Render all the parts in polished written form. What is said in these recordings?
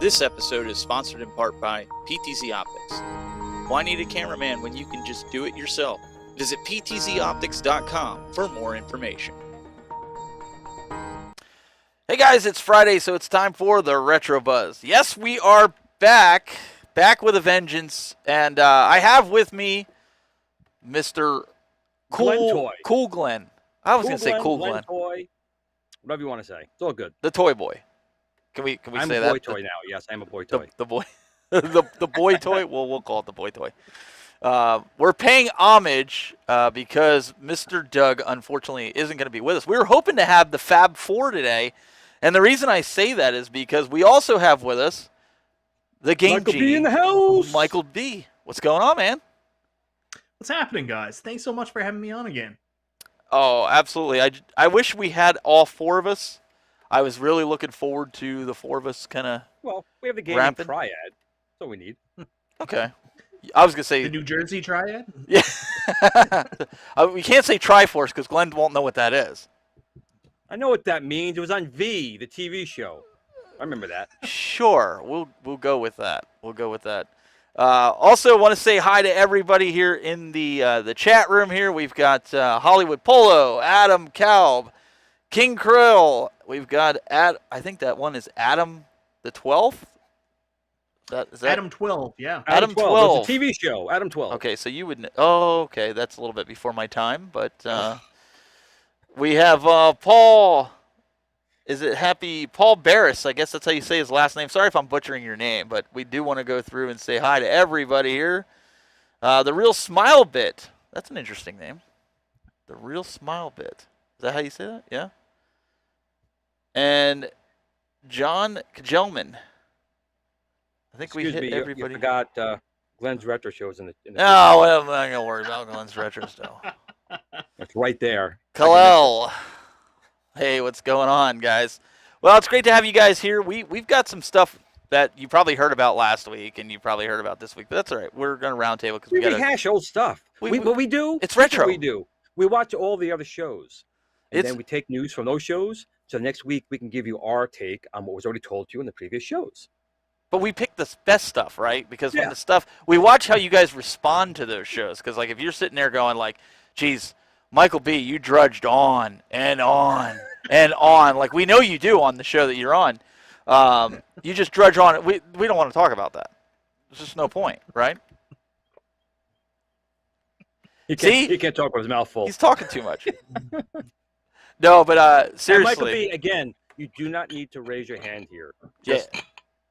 This episode is sponsored in part by PTZ Optics. Why need a cameraman when you can just do it yourself? Visit ptzoptics.com for more information. Hey guys, it's Friday, so it's time for the Retro Buzz. Yes, we are back with a vengeance, and I have with me Mr. Cool Glenn. I was going to say Cool Glenn. Toy, whatever you want to say. It's all good. The Toy Boy. Can we I'm say that? I'm a boy toy now. Yes, I'm a boy toy. The boy, the boy toy. We'll call it the boy toy. We're paying homage because Mr. Doug unfortunately isn't going to be with us. We were hoping to have the Fab Four today, and the reason I say that is because we also have with us the Game Michael Genie, B in the house. Michael B. What's going on, man? What's happening, guys? Thanks so much for having me on again. Oh, absolutely. I wish we had all four of us. I was really looking forward to the four of us kind of. Well, we have the game ramping. Triad. That's all we need. Okay. I was going to say. The New Jersey Triad? Yeah. We can't say Triforce because Glenn won't know what that is. I know what that means. It was on V, the TV show. I remember that. Sure. We'll go with that. Also, want to say hi to everybody here in the chat room here. We've got Hollywood Polo, Adam Kalb, King Krill. We've got I think that one is Adam the 12th. Is that Adam 12, yeah. Adam 12. It's a TV show. Adam 12. Okay, so you would. Oh, okay, that's a little bit before my time, but we have Paul. Is it Paul Barris? I guess that's how you say his last name. Sorry if I'm butchering your name, but we do want to go through and say hi to everybody here. The Real Smile Bit. That's an interesting name. The Real Smile Bit. Is that how you say that? Yeah. And John Kajelman. I think we hit everybody. You forgot Glenn's retro shows in the No, well, I'm not going to worry about Glenn's retro still. It's right there. Kalel. Hey, what's going on, guys? Well, it's great to have you guys here. We've got some stuff that you probably heard about last week and you probably heard about this week, but that's all right. We're going to roundtable because we got to rehash old stuff. What we do? It's retro. What we do. We watch all the other shows, and then we take news from those shows. So next week we can give you our take on what was already told to you in the previous shows. But we pick the best stuff, right? Because when the stuff we watch how you guys respond to those shows. Because like if you're sitting there going like, "Geez, Michael B, you drudged on and on and on," like we know you do on the show that you're on. You just drudge on. We don't want to talk about that. There's just no point, right? He can't talk with his mouth full. He's talking too much. No, but seriously. And Michael B, again, you do not need to raise your hand here. Just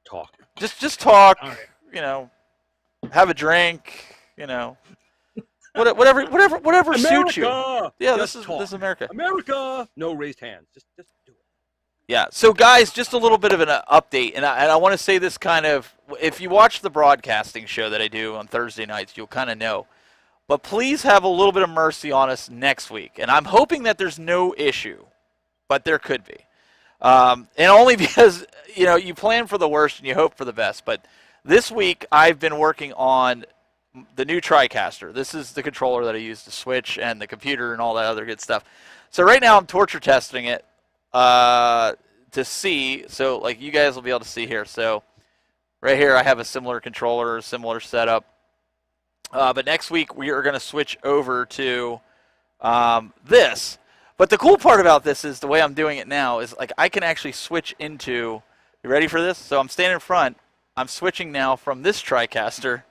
talk. Just talk. Right. You know, have a drink. You know, whatever suits you. Yeah, this is America. America. No raised hands. Just do it. Yeah. So guys, just a little bit of an update, and I want to say this kind of. If you watch the broadcasting show that I do on Thursday nights, you'll kind of know. But please have a little bit of mercy on us next week. And I'm hoping that there's no issue, but there could be. And only because, you know, you plan for the worst and you hope for the best. But this week I've been working on the new TriCaster. This is the controller that I use to switch and the computer and all that other good stuff. So right now I'm torture testing it to see. So like you guys will be able to see here. So right here I have a similar controller, similar setup. But next week we are going to switch over to this. But the cool part about this is the way I'm doing it now is like I can actually switch into. You ready for this? So I'm standing in front. I'm switching now from this TriCaster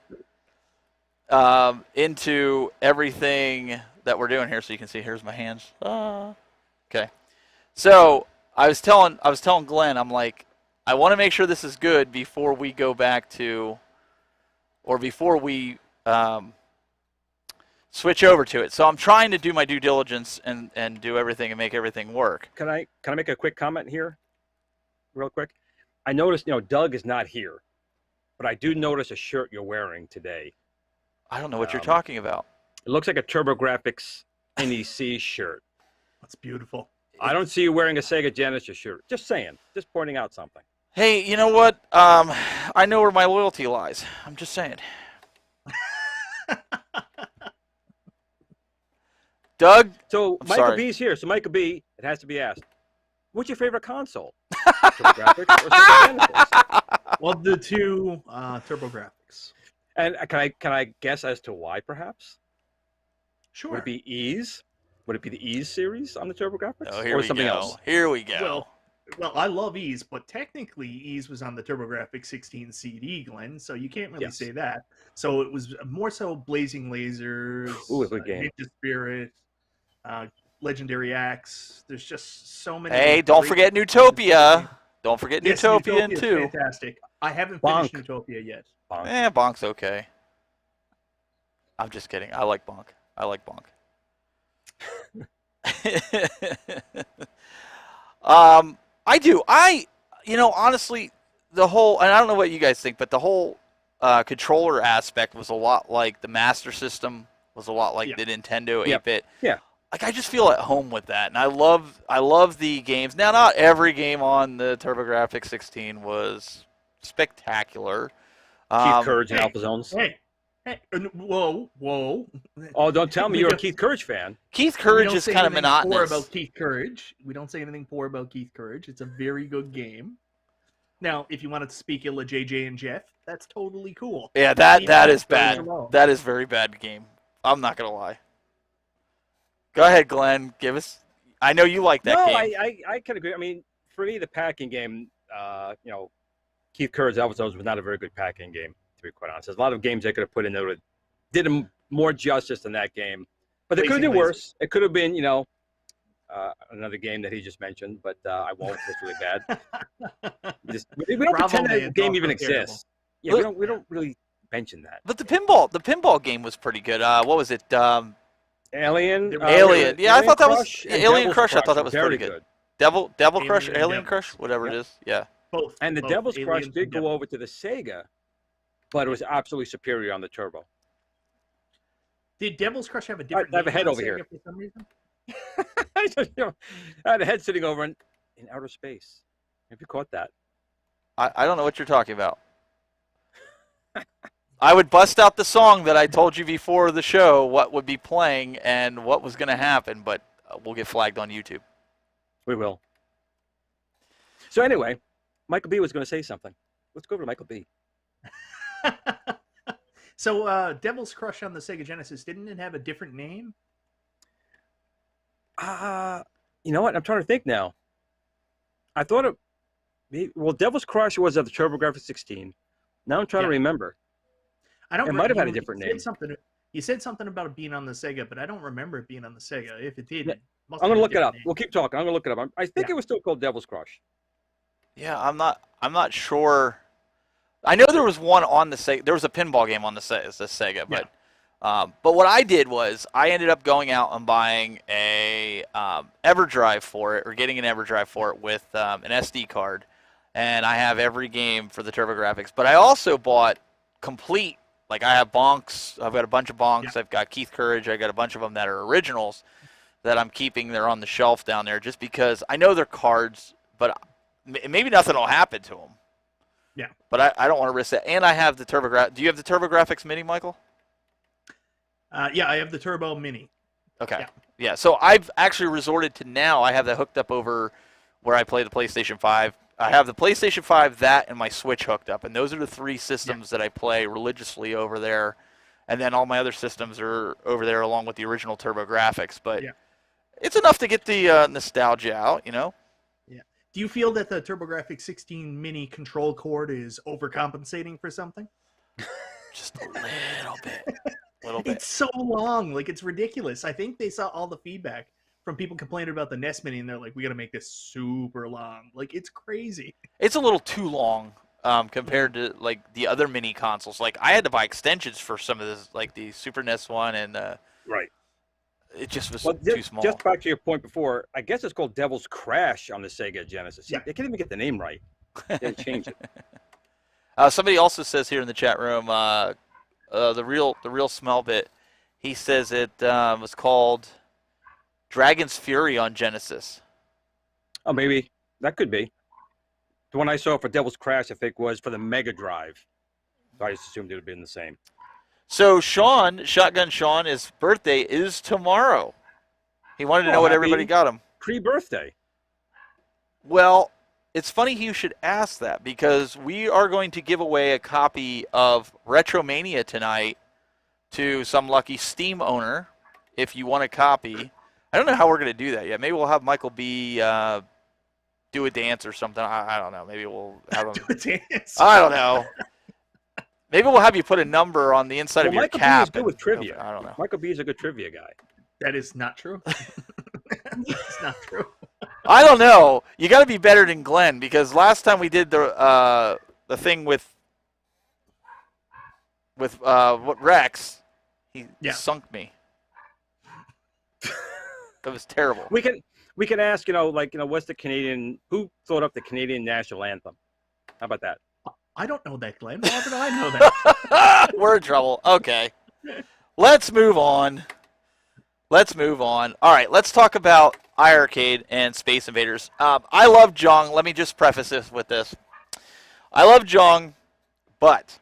into everything that we're doing here. So you can see here's my hands. Okay. So I was telling Glenn, I'm like, I want to make sure this is good before we go back to, or before we. Switch over to it. So I'm trying to do my due diligence and do everything and make everything work. Can I make a quick comment here? Real quick. I noticed, Doug is not here, but I do notice a shirt you're wearing today. I don't know what you're talking about. It looks like a TurboGrafx NEC shirt. That's beautiful. I don't see you wearing a Sega Genesis shirt. Just saying. Just pointing out something. Hey, you know what? I know where my loyalty lies. I'm just saying. Doug? So Michael B's here. So Michael B, it has to be asked. What's your favorite console? TurboGrafx or Sega Genesis? Well, the two TurboGrafx. And can I guess as to why, perhaps? Sure. Would it be Ease? Would it be the Ease series on the TurboGrafx? Oh, here or we something go. else? Here we go. Well, I love Ease, but technically Ease was on the TurboGrafx 16 CD, Glenn, so you can't really say that. So it was more so Blazing Lasers, good game. Ninja Spirit, Legendary Axe. There's just so many. Hey, don't forget Newtopia. Don't forget Yes, Newtopia in is 2. fantastic. I haven't Bonk. finished Newtopia yet. Bonk. Bonk's okay. I'm just kidding. I like Bonk. I like Bonk. I do. Honestly, the whole, and I don't know what you guys think, but the whole controller aspect was a lot like the Master System, was a lot like the Nintendo 8-bit. Yeah. Like, I just feel at home with that, and I love the games. Now, not every game on the TurboGrafx 16 was spectacular. Keith Courage and Alpha Zones. Hey, whoa. Oh, don't tell me you're a Keith Courage fan. Keith Courage is kind of monotonous. Poor about Keith Courage. We don't say anything poor about Keith Courage. It's a very good game. Now, if you wanted to speak ill of JJ and Jeff, that's totally cool. Yeah, that is bad. That is very bad game. I'm not gonna lie. Go ahead, Glenn. Give us. I know you like that game. No, I can agree. I mean, for me, the packing game, Keith Courage Alpha Zones was not a very good packing game, to be quite honest. There's a lot of games they could have put in there that did them more justice than that game. But they could have done worse. It could have been, another game that he just mentioned, but I won't. It's really bad. We don't pretend that game even exists. Yeah, we don't really mention that. But the pinball game was pretty good. What was it? Alien. Yeah, I thought that was Alien Crush. I thought that was pretty good. Devil Crush, Alien Crush, whatever it is. Yeah. Both. And the Devil's Crush did go over to the Sega, but it was absolutely superior on the Turbo. Did Devil's Crush have a different? I have a head over here. For some reason? I had a head sitting over in outer space. Have you caught that? I don't know what you're talking about. I would bust out the song that I told you before the show what would be playing and what was going to happen, but we'll get flagged on YouTube. We will. So anyway, Michael B was going to say something. Let's go over to Michael B. So Devil's Crush on the Sega Genesis, didn't it have a different name? You know what? I'm trying to think now. I thought Devil's Crush was of the TurboGrafx 16. Now I'm trying to remember. It might have had a different name. You said something about it being on the Sega, but I don't remember it being on the Sega. If it did, I'm going to look it up. We'll keep talking. I'm going to look it up. I think it was still called Devil's Crush. Yeah, I'm not sure. I know there was one on the Sega. There was a pinball game on the Sega, but what I did was I ended up going out and buying a EverDrive for it, or getting an EverDrive for it with an SD card, and I have every game for the TurboGrafx. But I also bought complete. Like, I have Bonks. I've got a bunch of Bonks. I've got Keith Courage. I got a bunch of them that are originals that I'm keeping. They're on the shelf down there just because I know they're cards, but maybe nothing will happen to them. Yeah. But I don't want to risk that. And I have the TurboGrafx. Do you have the TurboGrafx Mini, Michael? Yeah, I have the Turbo Mini. Okay. Yeah. So I've actually resorted to now. I have that hooked up over where I play the PlayStation 5. I have the PlayStation 5, that, and my Switch hooked up. And those are the three systems that I play religiously over there. And then all my other systems are over there along with the original TurboGrafx. But it's enough to get the nostalgia out, Yeah. Do you feel that the TurboGrafx 16 Mini control cord is overcompensating for something? Just a little bit. It's so long. Like, it's ridiculous. I think they saw all the feedback from people complaining about the NES Mini, and they're like, we got to make this super long. Like, it's crazy. It's a little too long compared to, like, the other mini consoles. Like, I had to buy extensions for some of this, like the Super NES one, and right. It just was too small. Just back to your point before, I guess it's called Devil's Crash on the Sega Genesis. They can't even get the name right. They didn't change it. Somebody also says here in the chat room, the real smell bit. He says it was called Dragon's Fury on Genesis. Oh, maybe that could be. The one I saw for Devil's Crash, I think, was for the Mega Drive. So I just assumed it would have been the same. So Shotgun Sean, his birthday is tomorrow. He wanted to know what everybody got him. Pre-birthday. Well, it's funny you should ask that because we are going to give away a copy of Retromania tonight to some lucky Steam owner if you want a copy. I don't know how we're going to do that yet. Maybe we'll have Michael B. Do a dance or something. I don't know. Maybe we'll have him. Do a dance. I don't know. Maybe we'll have you put a number on the inside of your Michael cap. B is good with trivia. I don't know. Michael B is a good trivia guy. That is not true. It's not true. I don't know. You got to be better than Glenn because last time we did the thing with what Rex, he sunk me. That was terrible. We can ask, what's the who thought up the Canadian national anthem? How about that? I don't know that, Glenn. How did I know that? We're in trouble. Okay. Let's move on. All right, let's talk about iiRcade and Space Invaders. I love Jong. Let me just preface this with this. I love Jong, but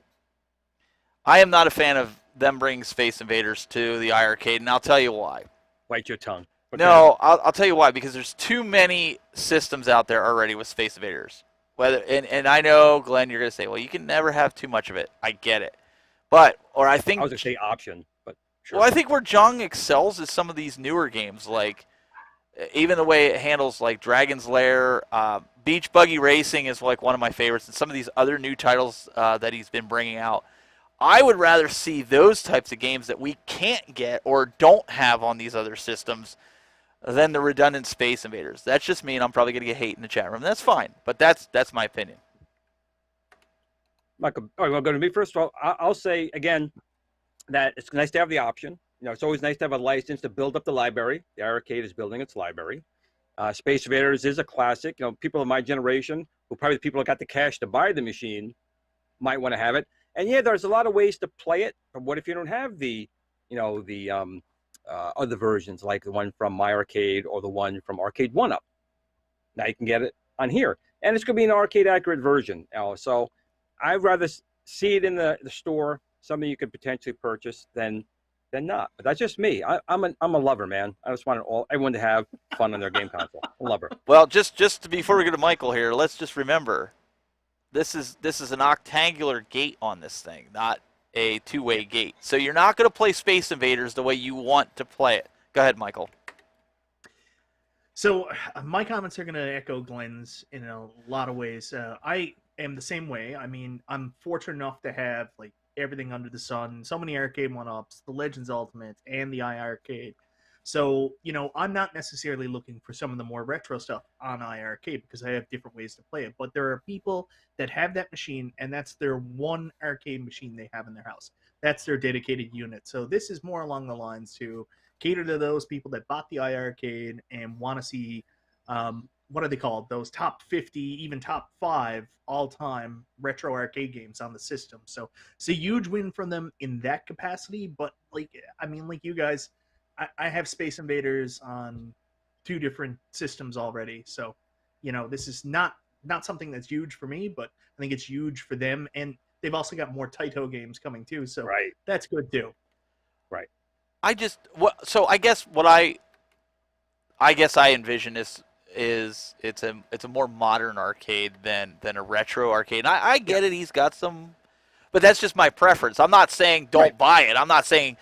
I am not a fan of them bringing Space Invaders to the iiRcade, and I'll tell you why. Bite your tongue. No, I'll tell you why. Because there's too many systems out there already with Space Invaders. And I know, Glenn, you're going to say, well, you can never have too much of it. I get it. I was going to say option, but sure. Well, I think where Jong excels is some of these newer games, like even the way it handles like Dragon's Lair, Beach Buggy Racing is like one of my favorites, and some of these other new titles that he's been bringing out. I would rather see those types of games that we can't get or don't have on these other systems than the redundant Space Invaders. That's just me, and I'm probably going to get hate in the chat room. That's fine, but that's my opinion. Michael, all right, well, going to me first of all, I'll say again that it's nice to have the option. It's always nice to have a license to build up the library. The iiRcade is building its library. Space Invaders is a classic. People of my generation, who probably the people who got the cash to buy the machine, might want to have it. And yeah, there's a lot of ways to play it. But what if you don't have the other versions, like the one from iiRcade or the one from Arcade 1-Up? Now you can get it on here, and it's going to be an arcade accurate version. So I'd rather see it in the store, something you could potentially purchase, than not. But that's just me. I'm a lover, man. I just want everyone to have fun on their game console. A lover. Well, just before we get to Michael here, let's just remember, this is an octangular gate on this thing, not a two-way gate. So you're not going to play Space Invaders the way you want to play it. Go ahead, Michael. So my comments are going to echo Glenn's in a lot of ways. I am the same way. I mean, I'm fortunate enough to have like everything under the sun, so many arcade one-ups, the Legends Ultimate, and the iiRcade. So, I'm not necessarily looking for some of the more retro stuff on iiRcade because I have different ways to play it. But there are people that have that machine, and that's their one arcade machine they have in their house. That's their dedicated unit. So this is more along the lines to cater to those people that bought the iiRcade and want to see, what are they called? Those top 50, even top 5 all-time retro arcade games on the system. So it's a huge win for them in that capacity. But, like you guys, I have Space Invaders on 2 different systems already. So, this is not something that's huge for me, but I think it's huge for them. And they've also got more Taito games coming too. So That's good too. Right. I guess what I envision is it's a more modern arcade than a retro arcade. And I get it. He's got some, but that's just my preference. I'm not saying don't buy it. I'm not saying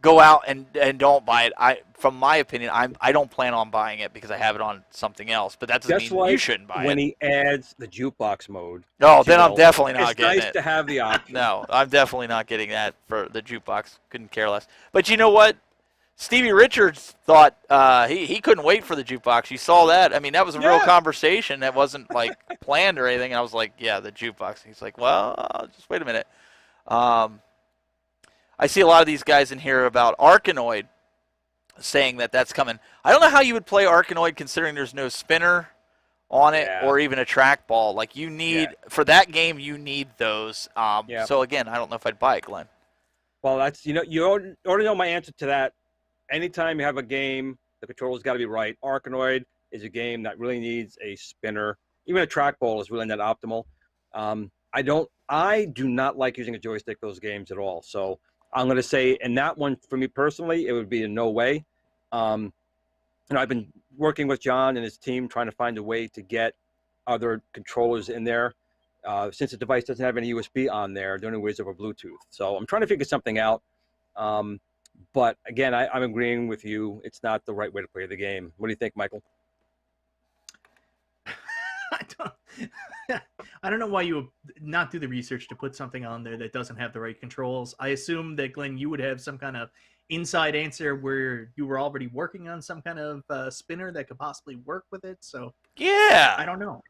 go out and don't buy it. From my opinion, I don't plan on buying it because I have it on something else. But that doesn't mean you shouldn't buy it. When he adds the jukebox mode. No, then I'm definitely not getting it. It's nice to have the option. No, I'm definitely not getting that for the jukebox. Couldn't care less. But you know what? Stevie Richards thought he couldn't wait for the jukebox. You saw that? I mean, that was a real conversation. That wasn't like planned or anything. And I was like, yeah, the jukebox. He's like, well, just wait a minute. I see a lot of these guys in here about Arkanoid saying that that's coming. I don't know how you would play Arkanoid considering there's no spinner on it or even a trackball. Like you need for that game, you need those. So again, I don't know if I'd buy it, Glenn. Well, that's you already know my answer to that. Anytime you have a game, the controller's got to be right. Arkanoid is a game that really needs a spinner. Even a trackball is really not optimal. I do not like using a joystick those games at all. So I'm going to say, in that one, for me personally, it would be a no way. I've been working with John and his team trying to find a way to get other controllers in there. Since the device doesn't have any USB on there, the only way is over Bluetooth. So I'm trying to figure something out. But again, I'm agreeing with you. It's not the right way to play the game. What do you think, Michael? I don't know why you would not do the research to put something on there that doesn't have the right controls. I assume that, Glenn, you would have some kind of inside answer where you were already working on some kind of spinner that could possibly work with it. So Yeah. I don't know.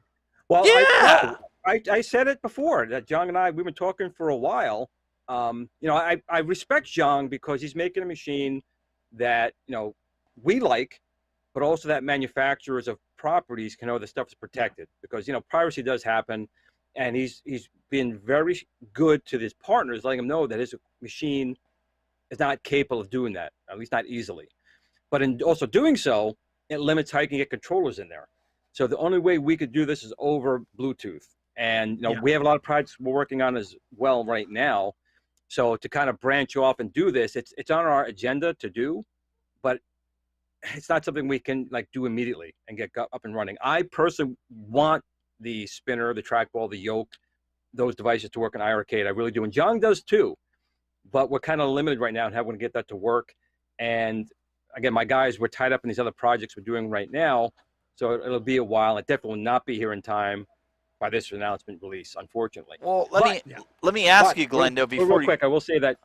Well, Yeah. I said it before that Zhang and we've been talking for a while. I respect Zhang because he's making a machine that, we like, but also that manufacturers of properties can know the stuff is protected, because, piracy does happen. And he's been very good to his partners, letting them know that his machine is not capable of doing that, at least not easily. But in also doing so, it limits how you can get controllers in there. So the only way we could do this is over Bluetooth. And we have a lot of projects we're working on as well right now. So to kind of branch off and do this, it's on our agenda to do, but it's not something we can do immediately and get up and running. I personally want the spinner, the trackball, the yoke, those devices to work in iiRcade. I really do. And John does too. But we're kind of limited right now in how we're going to get that to work. And again, my guys, we're tied up in these other projects we're doing right now. So it'll be a while. It definitely will not be here in time by this announcement release, unfortunately. Well, let me ask you, Glenn, though, before real quick, I will say that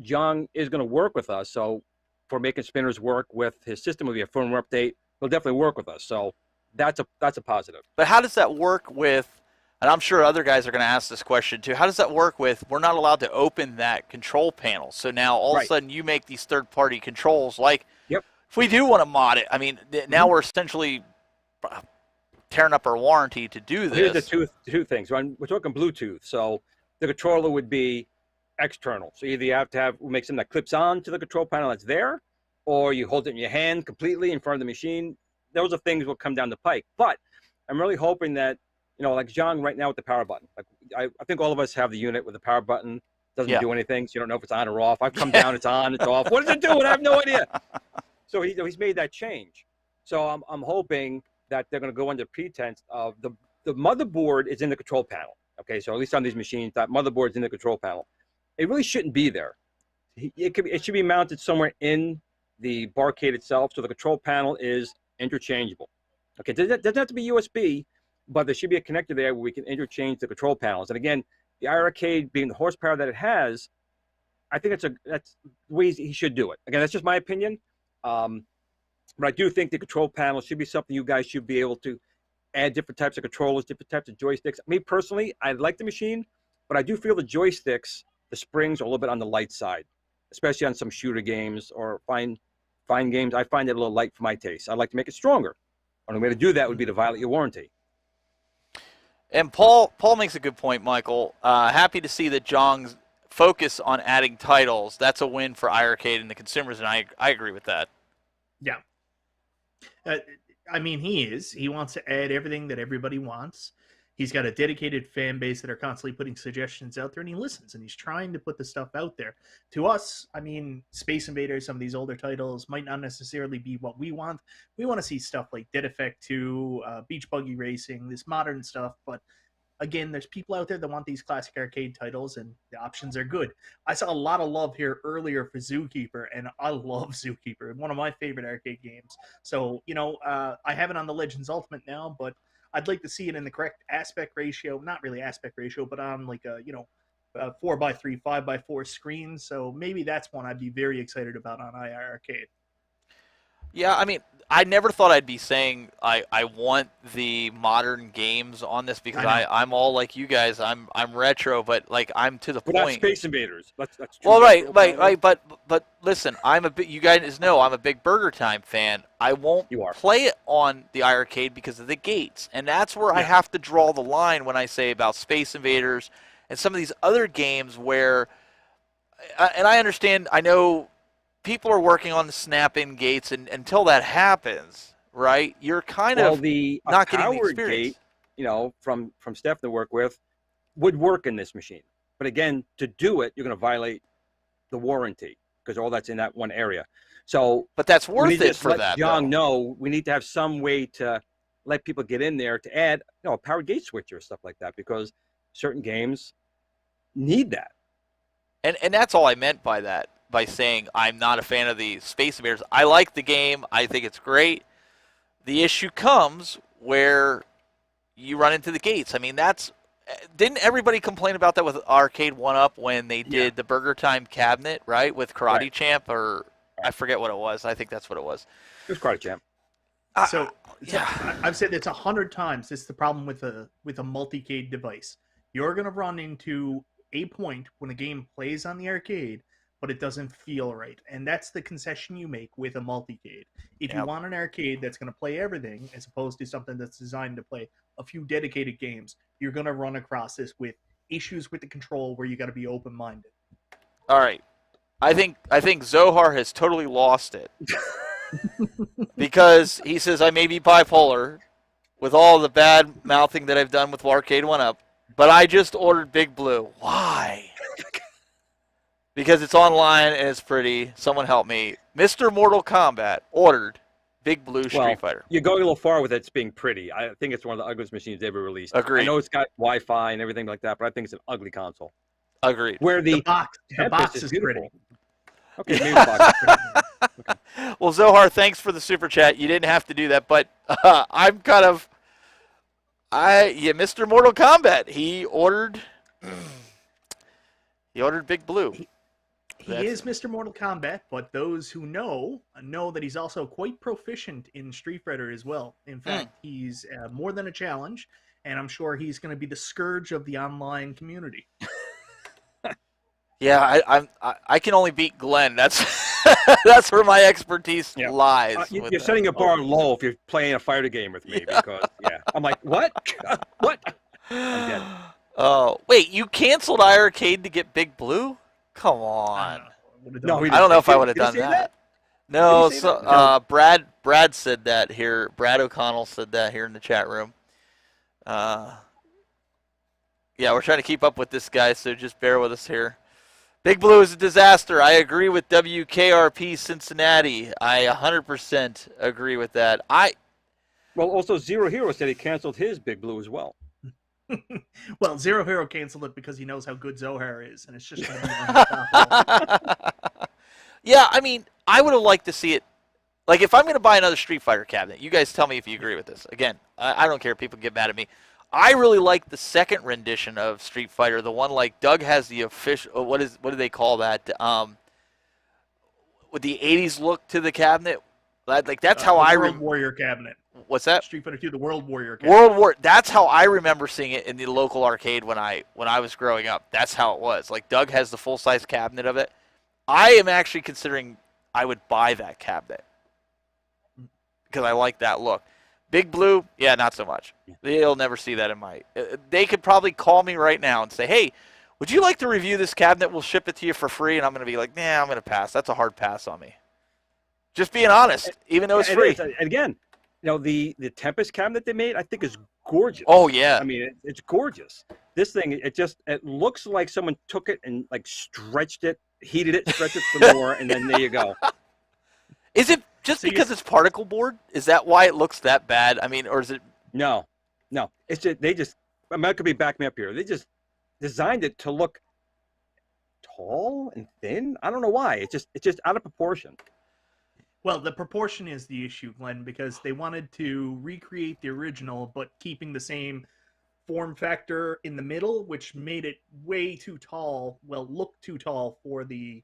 John is going to work with us. So for making spinners work with his system, will be a firmware update. He'll definitely work with us. So that's a positive. But how does that work with, and I'm sure other guys are going to ask this question too, how does that work with, we're not allowed to open that control panel. So now all of a sudden you make these third-party controls. If we do want to mod it, I mean, now we're essentially tearing up our warranty to do this. Here's the two things. We're talking Bluetooth. So the controller would be external. So either you have to make something that clips on to the control panel that's there, or you hold it in your hand completely in front of the machine. Those are things will come down the pike. But I'm really hoping that, like John right now with the power button. I think all of us have the unit with the power button. Doesn't do anything, so you don't know if it's on or off. I've come down, it's on, it's off. What does it do? I have no idea. So he's made that change. So I'm hoping that they're going to go under pretense of the motherboard is in the control panel. Okay, so at least on these machines, that motherboard is in the control panel. It really shouldn't be there. It should be mounted somewhere in the barcade itself, so the control panel is interchangeable. Okay, it doesn't have to be USB, but there should be a connector there where we can interchange the control panels. And again, the iiRcade being the horsepower that it has, I think that's the way he should do it. Again, that's just my opinion. But I do think the control panel should be something you guys should be able to add different types of controllers, different types of joysticks. Me personally, I like the machine, but I do feel the joysticks, the springs are a little bit on the light side, especially on some shooter games or fine games. I find it a little light for my taste. I'd like to make it stronger. Only way to do that would be to violate your warranty. And Paul makes a good point, Michael. Happy to see that Zhang's focus on adding titles. That's a win for iiRcade and the consumers, and I agree with that. Yeah. I mean, he wants to add everything that everybody wants. He's got a dedicated fan base that are constantly putting suggestions out there, and he listens, and he's trying to put the stuff out there. To us, I mean, Space Invaders, some of these older titles might not necessarily be what we want. We want to see stuff like Dead Effect 2, Beach Buggy Racing, this modern stuff, but again, there's people out there that want these classic arcade titles, and the options are good. I saw a lot of love here earlier for Zookeeper, and I love Zookeeper. One of my favorite arcade games. So, I have it on the Legends Ultimate now, but I'd like to see it in the correct aspect ratio. Not really aspect ratio, but on like a 4x3, 5x4 screen. So maybe that's one I'd be very excited about on iiRcade. Yeah, I mean, I never thought I'd be saying I want the modern games on this because I'm all like you guys. I'm retro, but I'm to the point. That's Space Invaders. That's true. Well, right. But listen, you guys know I'm a big Burger Time fan. I won't play it on the iiRcade because of the gates, and that's where I have to draw the line when I say about Space Invaders and some of these other games where, and I understand, I know. People are working on the snap-in gates, and until that happens, right, you're kind of not getting the experience. Gate, from Steph to work with, would work in this machine. But again, to do it, you're going to violate the warranty because all that's in that one area. So, but that's worth it for that. John, no, we need to have some way to let people get in there to add, a powered gate switcher or stuff like that, because certain games need that. And that's all I meant by that, by saying I'm not a fan of the Space Invaders. I like the game. I think it's great. The issue comes where you run into the gates. I mean, didn't everybody complain about that with Arcade 1-Up when they did the Burger Time cabinet, right, with Karate Champ, or I forget what it was. I think that's what it was. It was Karate Champ. I've said this 100 times. It's the problem with a multi-cade device. You're going to run into a point when a game plays on the arcade, but it doesn't feel right. And that's the concession you make with a multi-cade. If you want an arcade that's going to play everything, as opposed to something that's designed to play a few dedicated games, you're going to run across this with issues with the control where you got to be open-minded. All right. I think Zohar has totally lost it. Because he says I may be bipolar with all the bad mouthing that I've done with Arcade 1-Up, but I just ordered Big Blue. Why? Because it's online and it's pretty. Someone help me. Mr. Mortal Kombat ordered Big Blue Street Fighter. You're going a little far with it being pretty. I think it's one of the ugliest machines they ever released. Agreed. I know it's got Wi-Fi and everything like that, but I think it's an ugly console. Agreed. Where the box is pretty. Okay, maybe the box is pretty. Okay. Well, Zohar, thanks for the super chat. You didn't have to do that, but I'm kind of, Mr. Mortal Kombat. He ordered Big Blue. He is Mr. Mortal Kombat, but those who know that he's also quite proficient in Street Fighter as well. In fact, he's more than a challenge, and I'm sure he's going to be the scourge of the online community. Yeah, I can only beat Glenn. That's that's where my expertise lies. You're setting a bar low if you're playing a fighter game with me, because I'm like, what? What? I'm dead. Oh, wait, you canceled iiRcade to get Big Blue? Come on. No, I don't know if I would have done that. No, so Brad said that here. Brad O'Connell said that here in the chat room. Yeah, we're trying to keep up with this guy, so just bear with us here. Big Blue is a disaster. I agree with WKRP Cincinnati. I 100% agree with that. Well, also Zero Hero said he canceled his Big Blue as well. Well, Zero Hero canceled it because he knows how good Zohar is, and it's just going to be unstoppable. Yeah, I mean, I would have liked to see it. Like, if I'm going to buy another Street Fighter cabinet, you guys tell me if you agree with this. Again, I don't care if people get mad at me. I really like the second rendition of Street Fighter, the one like Doug has the official. What do they call that? With the '80s look to the cabinet. Like that's how I World Warrior cabinet. What's that? Street Fighter 2, the World Warrior cabinet. That's how I remember seeing it in the local arcade when I was growing up. That's how it was. Like Doug has the full size cabinet of it. I am actually considering I would buy that cabinet because I like that look. Big Blue, yeah, not so much. They'll never see that in my. They could probably call me right now and say, "Hey, would you like to review this cabinet? We'll ship it to you for free." And I'm going to be like, "Nah, I'm going to pass. That's a hard pass on me." Just being honest, even though it's free. And again, the Tempest cabinet they made, I think, is gorgeous. Oh yeah, I mean, it's gorgeous. This thing, it looks like someone took it and like stretched it, heated it, stretched it some more, and then there you go. Is it just because it's particle board? Is that why it looks that bad? I mean, or is it? No. It's just Matt could be backing me up here. They just designed it to look tall and thin. I don't know why. It's just out of proportion. Well, the proportion is the issue, Glenn, because they wanted to recreate the original, but keeping the same form factor in the middle, which made it way too tall. Well, look too tall for the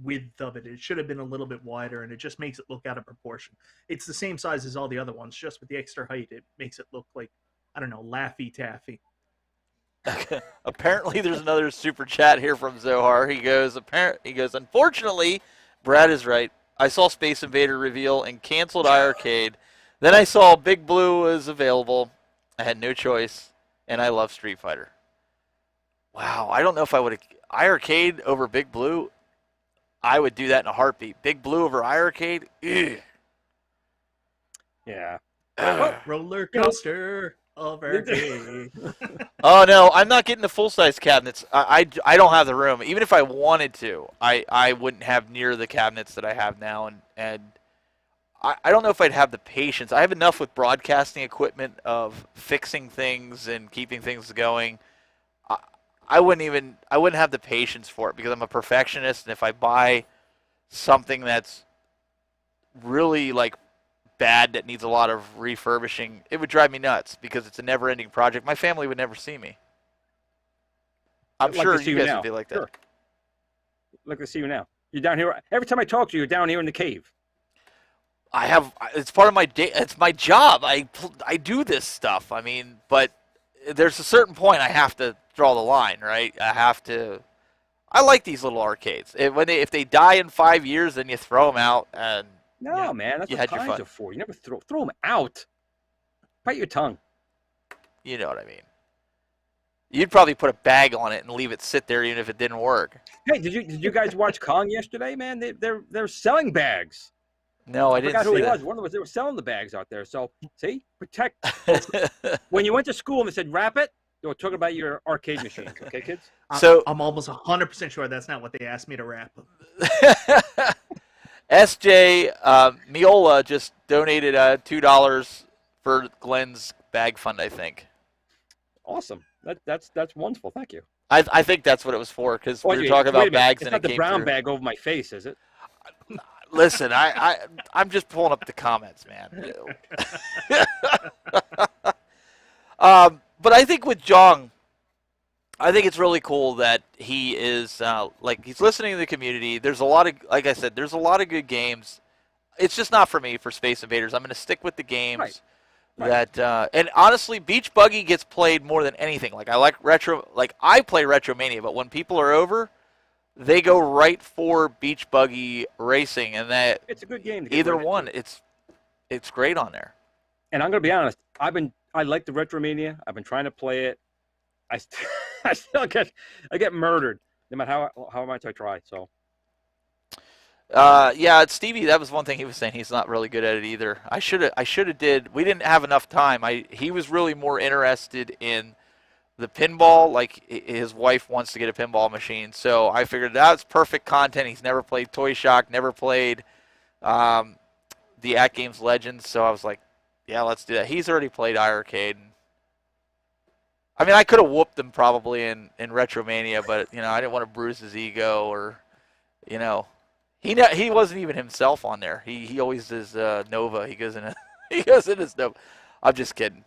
width of it. It should have been a little bit wider, and it just makes it look out of proportion. It's the same size as all the other ones, just with the extra height. It makes it look like, I don't know, Laffy Taffy. Apparently, there's another super chat here from Zohar. He goes, unfortunately, Brad is right. I saw Space Invader reveal and canceled iiRcade. Then I saw Big Blue was available. I had no choice, and I love Street Fighter. Wow, I don't know if I would have iiRcade over Big Blue. I would do that in a heartbeat. Big Blue over iiRcade? Ugh. Yeah. Roller coaster of arcade. Oh, no, I'm not getting the full-size cabinets. I don't have the room. Even if I wanted to, I wouldn't have near the cabinets that I have now. And I don't know if I'd have the patience. I have enough with broadcasting equipment of fixing things and keeping things going. I, I wouldn't have the patience for it because I'm a perfectionist, and if I buy something that's really like bad that needs a lot of refurbishing, it would drive me nuts because it's a never-ending project. My family would never see me. I'm Like sure to see you you guys now. would be like that. Sure. Like to see you now. You're down here. Every time I talk to you, you're down here in the cave. It's part of my day. It's my job. I do this stuff. I mean, but there's a certain point I have to draw the line, right? I like these little arcades. If they die in 5 years, then you throw them out and No, Yeah. man, that's You what had your ties fun. are for. You never throw them out. Bite your tongue. you know what I mean. You'd probably put a bag on it and leave it sit there even if it didn't work. Hey, did you guys watch Kong yesterday, man? They're selling bags. No, I I didn't forgot who see he was. One of them, they were selling the bags out there. So see, protect. that. When you went to school and they said wrap it, they were talking about your arcade machines. Okay, kids. So- I'm almost 100% sure that's not what they asked me to wrap. SJ Miola just donated $2 for Glenn's bag fund, I think. Awesome. That's wonderful. Thank you. I think that's what it was for because we were Wait, talking wait a about minute. bags It's and not it the came brown through. bag over my face, is it? Listen, I'm just pulling up the comments, man. But I think with Jong, I think it's really cool that he is he's listening to the community. There's a lot of, like I said, there's a lot of good games. It's just not for me for Space Invaders. I'm going to stick with the games Right. that and honestly, Beach Buggy gets played more than anything. Like I like retro, like I play Retromania, but when people are over, they go right for Beach Buggy Racing, and that It's a good game. To get either right into. one, it's great on there. And I'm gonna be honest. I like the Retromania. I've been trying to play it. I still get murdered no matter how much I try. So Yeah, it's Stevie. That was one thing he was saying. He's not really good at it either. I should have did. We didn't have enough time. He was really more interested in the pinball. Like his wife wants to get a pinball machine, so I figured that's perfect content. He's never played Toy Shock, never played the At Games Legends. So I was like, yeah, let's do that. He's already played iiRcade. I mean, I could have whooped him probably in Retromania, but I didn't want to bruise his ego or, he wasn't even himself on there. He always is Nova. He goes in his Nova. I'm just kidding.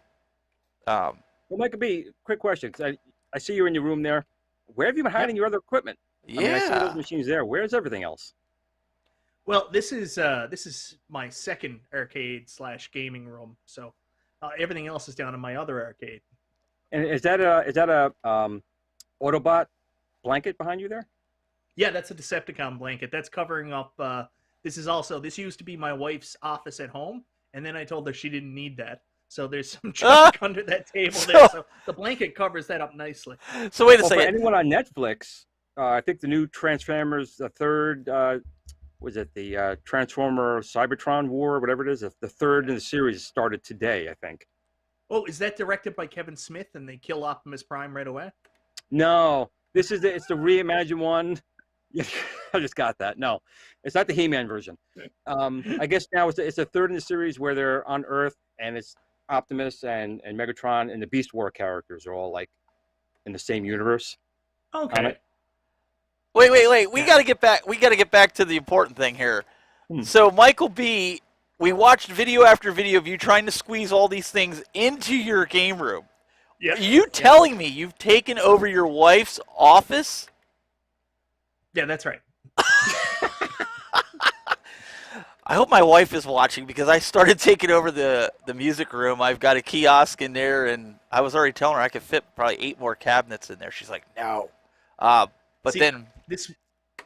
well, Mike B, quick question. 'Cause I see you're in your room there. Where have you been hiding your other equipment? Yeah. I mean, I see those machines there. Where's everything else? Well, this is my second arcade/gaming room, so everything else is down in my other arcade. And is that a Autobot blanket behind you there? Yeah, that's a Decepticon blanket. That's covering up. This used to be my wife's office at home, and then I told her she didn't need that. So there's some junk under that table there. So the blanket covers that up nicely. So wait a Well, for second. anyone on Netflix, I think the new Transformers, the third, was it the Transformer Cybertron War, whatever it is, the third in the series started today, I think. Oh, is that directed by Kevin Smith and they kill Optimus Prime right away? No, it's the reimagined one. I just got that. No, it's not the He-Man version. I guess now it's the third in the series where they're on Earth and it's Optimus and Megatron and the Beast War characters are all like in the same universe. Okay. Wait. We got to get back. We got to get back to the important thing here. So Michael B, we watched video after video of you trying to squeeze all these things into your game room. Yeah. Are you telling me you've taken over your wife's office? Yeah, that's right. I hope my wife is watching because I started taking over the music room. I've got a kiosk in there, and I was already telling her I could fit probably 8 more cabinets in there. She's like, no. But See, then... This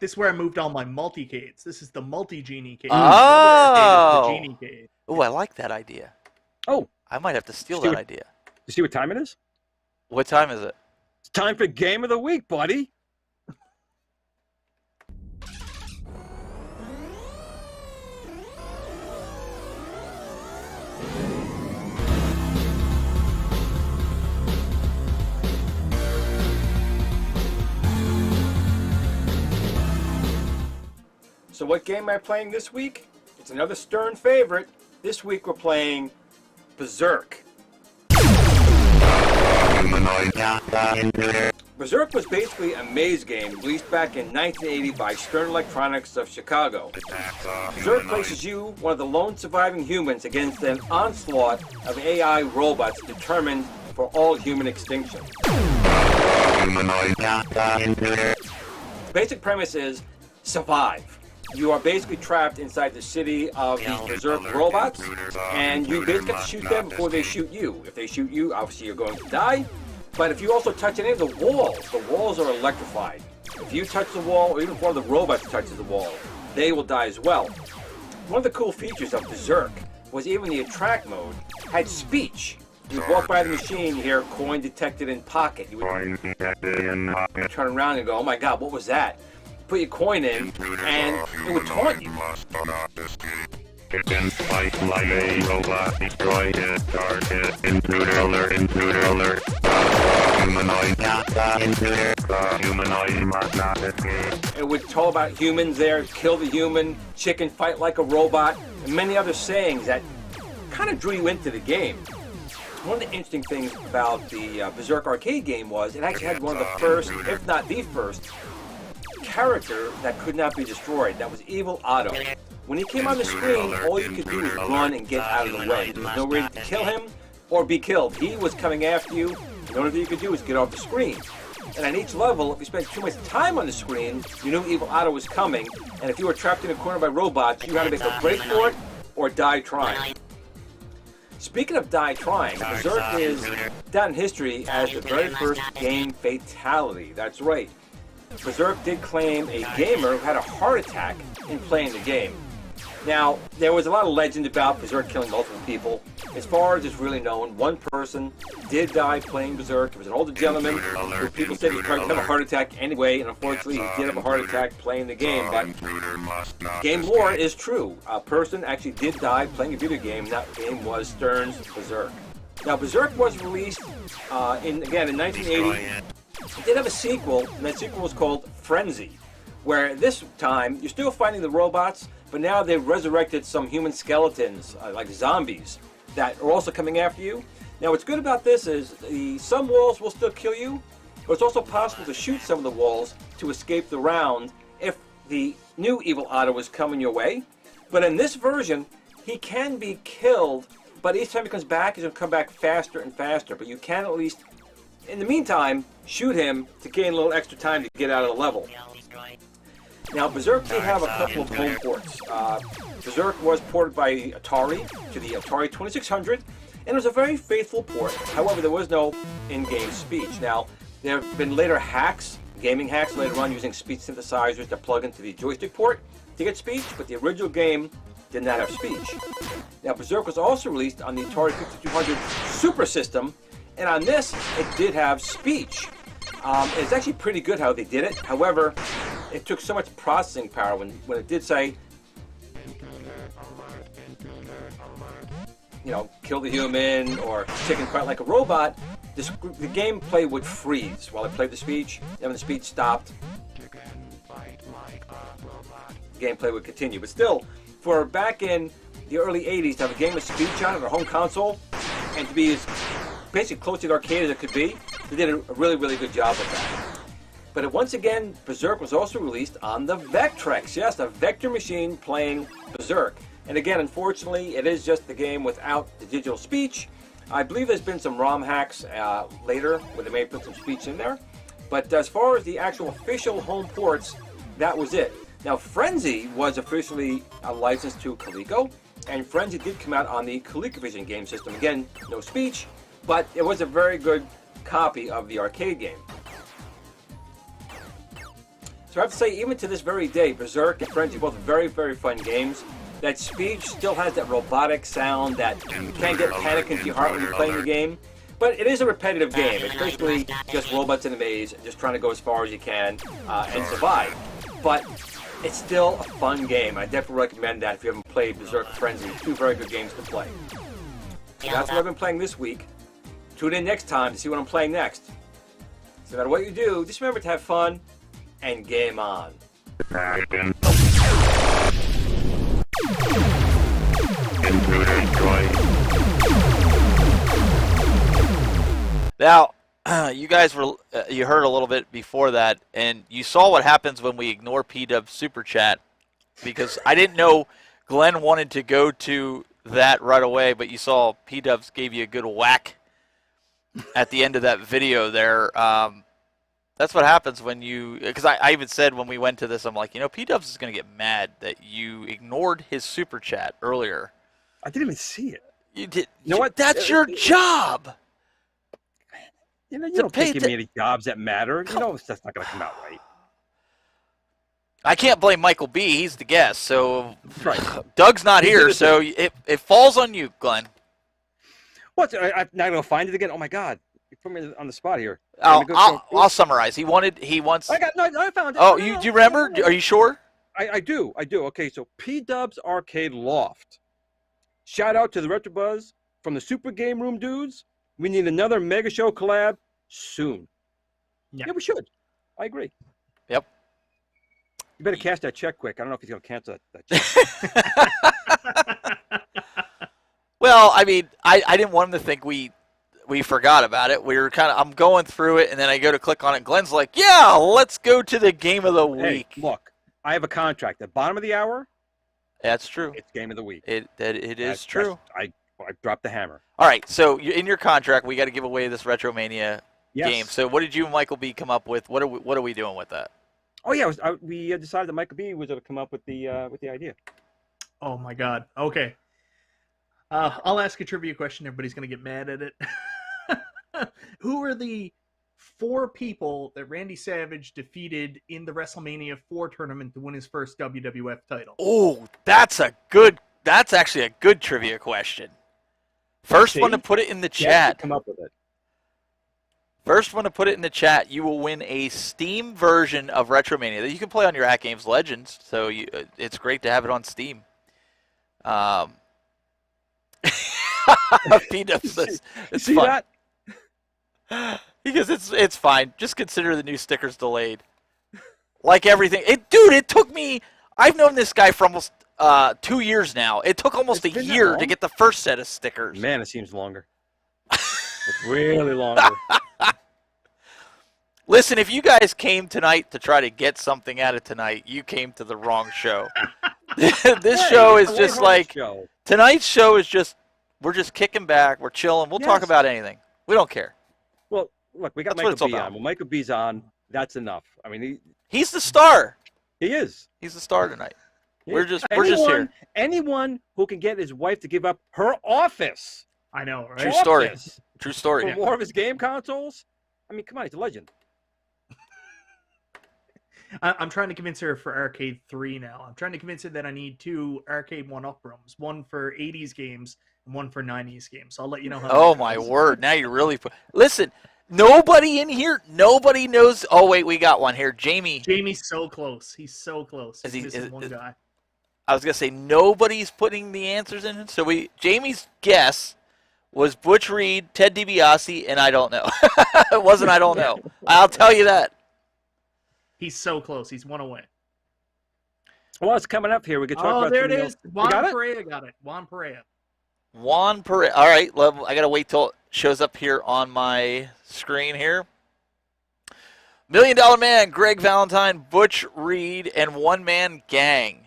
is where I moved all my multi-cades. This is the multi-genie cade. Oh. The genie cade. Oh, I like that idea. Oh, I might have to steal See that what- idea. you see what time it is? What time is it? It's time for Game of the Week, buddy. So what game am I playing this week? It's another Stern favorite. This week we're playing Berserk. Berserk was basically a maze game released back in 1980 by Stern Electronics of Chicago. Berserk places you, one of the lone surviving humans, against an onslaught of AI robots determined for all human extinction. The basic premise is survive. You are basically trapped inside the city of these Berserk robots, and you basically have to shoot them before they shoot you. If they shoot you, obviously you're going to die. But if you also touch any of the walls are electrified. If you touch the wall, or even if one of the robots touches the wall, they will die as well. One of the cool features of Berserk was even the attract mode had speech. You would walk by the machine, you hear coin detected in pocket. You would turn around and go, oh my god, what was that? Put your coin in, and it would taunt you. Fight like a robot, destroy his target, intruder alert. Humanoid must not escape. It would talk about humans there, kill the human, chicken fight like a robot, and many other sayings that kind of drew you into the game. One of the interesting things about the Berserk arcade game was it actually had one of the first, if not the first, character that could not be destroyed. That was Evil Otto. When he came on the screen, all you could do was run and get out of the way. There was no way to kill him or be killed. He was coming after you. The only thing you could do was get off the screen. And on each level, if you spent too much time on the screen, you knew Evil Otto was coming. And if you were trapped in a corner by robots, you had to make a break for it or die trying. Speaking of die trying, Berserk is down in history as the very first game fatality. That's right. Berserk did claim a gamer who had a heart attack in playing the game. Now, there was a lot of legend about Berserk killing multiple people. As far as it's really known, one person did die playing Berserk. It was an older gentleman who people said he tried to have a heart attack anyway, and unfortunately he did have a heart attack playing the game. But game lore is true. A person actually did die playing a video game. That game was Stern's Berserk. Now, Berserk was released in 1980. It did have a sequel, and that sequel was called Frenzy, where this time you're still fighting the robots, but now they've resurrected some human skeletons, like zombies, that are also coming after you. Now what's good about this is some walls will still kill you, but it's also possible to shoot some of the walls to escape the round if the new Evil Otto is coming your way. But in this version, he can be killed, but each time he comes back, he's going to come back faster and faster. But you can at least, in the meantime, shoot him to gain a little extra time to get out of the level. Now, Berserk did have a couple of home ports. Berserk was ported by Atari to the Atari 2600, and it was a very faithful port. However, there was no in-game speech. Now, there have been later hacks, gaming hacks later on, using speech synthesizers to plug into the joystick port to get speech, but the original game did not have speech. Now, Berserk was also released on the Atari 5200 Super System, and on this, it did have speech. It's actually pretty good how they did it. However, it took so much processing power when it did say, you know, kill the human or chicken fight like a robot, the gameplay would freeze while it played the speech, and when the speech stopped, the gameplay would continue. But still, for back in the early 80s, to have a game with speech on it, or home console, and to be as basically close to the arcade as it could be, they did a really, really good job with that. But once again, Berserk was also released on the Vectrex. Yes, a vector machine playing Berserk. And again, unfortunately, it is just the game without the digital speech. I believe there's been some ROM hacks later where they may put some speech in there. But as far as the actual official home ports, that was it. Now, Frenzy was officially licensed to Coleco, and Frenzy did come out on the ColecoVision game system. Again, no speech, but it was a very good copy of the arcade game. So I have to say, even to this very day, Berserk and Frenzy, both very, very fun games. That speech still has that robotic sound that you can't get panic into your heart when you're playing the game. But it is a repetitive game. It's basically just robots in a maze, just trying to go as far as you can and survive. But it's still a fun game. I definitely recommend that if you haven't played Berserk Frenzy. Two very good games to play. So that's what I've been playing this week. Tune in next time to see what I'm playing next. So no matter what you do, just remember to have fun and game on. Now, you guys were you heard a little bit before that, and you saw what happens when we ignore P-Dub's super chat, because I didn't know Glenn wanted to go to that right away, but you saw P-Dubs gave you a good whack at the end of that video there. That's what happens when you, because I even said when we went to this, I'm like, P-Dubs is going to get mad that you ignored his super chat earlier. I didn't even see it. You did. You know what? That's your job. You To don't pay give me any jobs that matter. That's not going to come out right. I can't blame Michael B. He's the guest, so That's right. Doug's not here, so it falls on you, Glenn. What? I'm not going to find it again? Oh, my God. You put me on the spot here. I'll summarize. He wants. I found it. Oh, do you remember? Are you sure? I do. Okay, so P-Dub's Arcade Loft. Shout out to the Retro Buzz from the Super Game Room dudes. We need another Mega Show collab soon. Yeah, we should. I agree. Yep. You better cash that check quick. I don't know if he's going to cancel that check. Well, I mean, I didn't want him to think we forgot about it. We were I'm going through it, and then I go to click on it. Glenn's like, yeah, let's go to the game of the week. Hey, look, I have a contract. At bottom of the hour, that's true. It's game of the week. It is true. I dropped the hammer. All right, so in your contract, we got to give away this Retromania game. So what did you and Michael B come up with? What are we doing with that? Oh yeah, we decided that Michael B was going to come up with the idea. Oh my God. Okay. I'll ask a trivia question. Everybody's going to get mad at it. Who are the 4 people that Randy Savage defeated in the WrestleMania 4 tournament to win his first WWF title? Oh, that's actually a good trivia question. First one to put it in the chat. Come up with it. First one to put it in the chat, you will win a Steam version of Retromania that you can play on your At Games Legends. So it's great to have it on Steam. It's See fun. that? Because it's fine. Just consider the new stickers delayed. Like everything. It took me. I've known this guy for almost 2 years now. It took almost a year to get the first set of stickers. Man, it seems longer. It's really longer. Listen, if you guys came tonight to try to get something out of tonight, you came to the wrong show. This show is just like tonight's show is just we're just kicking back, we're chilling, we'll talk about anything. We don't care. Well, look, we got Michael B on. When Michael B's on, that's enough. I mean, he's the star. He is. He's the star tonight. Yeah. We're just here. Anyone who can get his wife to give up her office. I know, right? True story. True story. For more of his game consoles. I mean, come on, he's a legend. I'm trying to convince her for Arcade 3 now. I'm trying to convince her that I need 2 Arcade 1-up rooms, one for 80s games and one for 90s games. So I'll let you know how. Oh my word! Now you really listen. Nobody in here. Nobody knows. Oh wait, we got one here. Jamie's so close. He's so close. He's one guy. I was gonna say nobody's putting the answers in. So Jamie's guess was Butch Reed, Ted DiBiase, and I don't know. It wasn't. I don't know. I'll tell you that. He's so close. He's one away. Well, it's coming up here. We could talk about. Oh, there it is. Juan Perea got it. Juan Perea. All right. I gotta wait till it shows up here on my screen here. $1 Million Man, Greg Valentine, Butch Reed, and One Man Gang.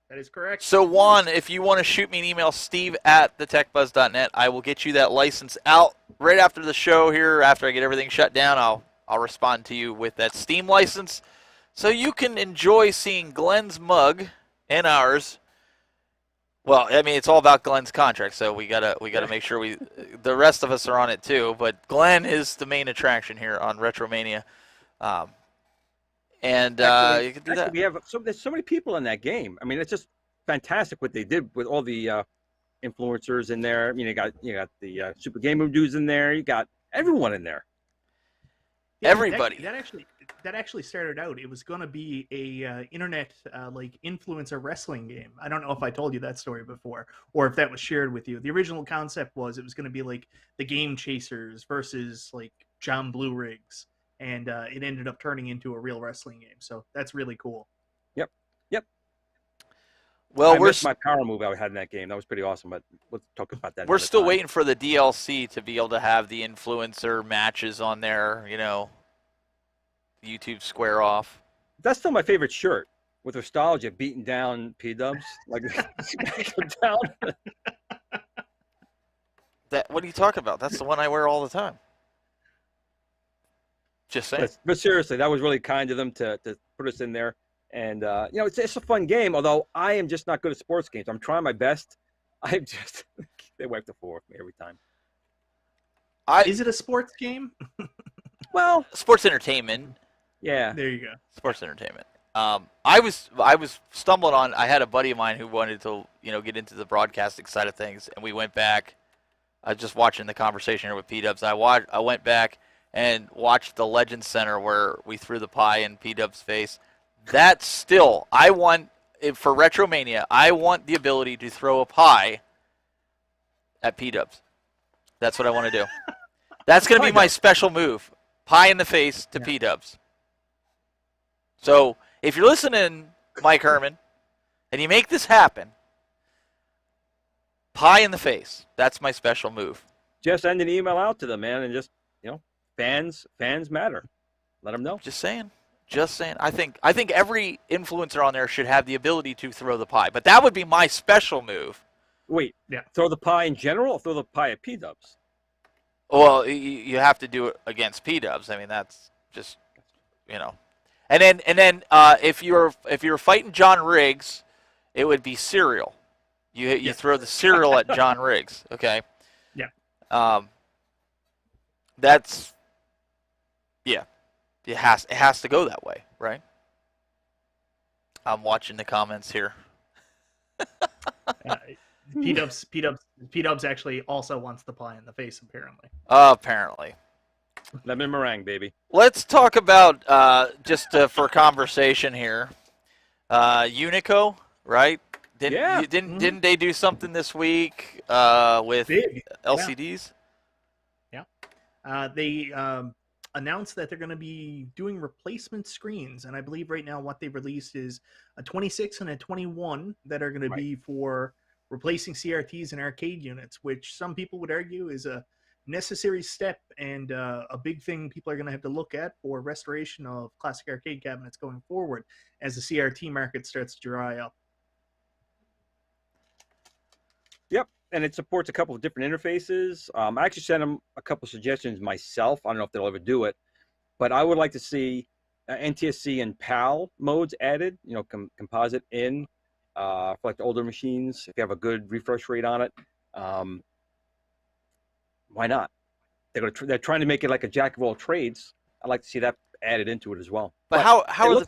That is correct. So Juan, if you want to shoot me an email, steve@thetechbuzz.net, I will get you that license out right after the show here. After I get everything shut down, I'll respond to you with that Steam license, so you can enjoy seeing Glenn's mug and ours. Well, I mean, it's all about Glenn's contract, so we gotta make sure the rest of us are on it too. But Glenn is the main attraction here on Retromania, you can do that. We have there's so many people in that game. I mean, it's just fantastic what they did with all the influencers in there. I mean, you got the Super Game Room dudes in there. You got everyone in there. Yeah, everybody. That actually started out. It was going to be a internet like influencer wrestling game. I don't know if I told you that story before or if that was shared with you. The original concept was it was going to be like the Game Chasers versus like John Blue Rigs, and it ended up turning into a real wrestling game. So that's really cool. Yep. Well, I missed my power move I had in that game. That was pretty awesome, but we'll talk about that. we're another still time. waiting for the DLC to be able to have the influencer matches on there. You know, YouTube square off. That's still my favorite shirt. With nostalgia, beating down P-dubs, like smack them down. What are you talking about? That's the one I wear all the time. Just saying. But seriously, that was really kind of them to put us in there. And you know, it's a fun game. Although I am just not good at sports games. I'm trying my best. I'm just they wipe the floor with me every time. Is it a sports game? Well, Sports entertainment. yeah. There you go. Sports entertainment. I was stumbling on. I had a buddy of mine who wanted to, get into the broadcasting side of things, and we went back. I was just watching the conversation here with P-Dubs. I went back and watched the Legends Center where we threw the pie in P-Dubs' face. That's still, I want for Retromania. I want the ability to throw a pie at P-Dubs. That's what I want to do. That's going to be my special move. Pie in the face to P-Dubs. So, if you're listening, Mike Herman, and you make this happen, pie in the face. That's my special move. Just send an email out to them, man, and just, fans matter. Let them know. Just saying. I think every influencer on there should have the ability to throw the pie, but that would be my special move. Wait, throw the pie in general or throw the pie at P-Dubs? Well, you have to do it against P-Dubs. I mean, that's just, And then if you're fighting John Riggs, it would be cereal. You throw the cereal at John Riggs, okay? Yeah. That's it has to go that way, right? I'm watching the comments here. P-Dubs actually also wants the pie in the face, apparently. Apparently. Lemon meringue, baby. Let's talk about just for conversation here. Unico, right? Didn't they do something this week with Big. LCDs? Yeah. They announced that they're going to be doing replacement screens, and I believe right now what they've released is a 26 and a 21 that are going to be for replacing CRTs and arcade units, which some people would argue is a necessary step and a big thing people are going to have to look at for restoration of classic arcade cabinets going forward as the CRT market starts to dry up. Yep, and it supports a couple of different interfaces. I actually sent them a couple of suggestions myself. I don't know if they'll ever do it, but I would like to see NTSC and PAL modes added, composite in for like the older machines, if you have a good refresh rate on it. Why not? They're trying to make it like a jack of all trades. I'd like to see that added into it as well. But how are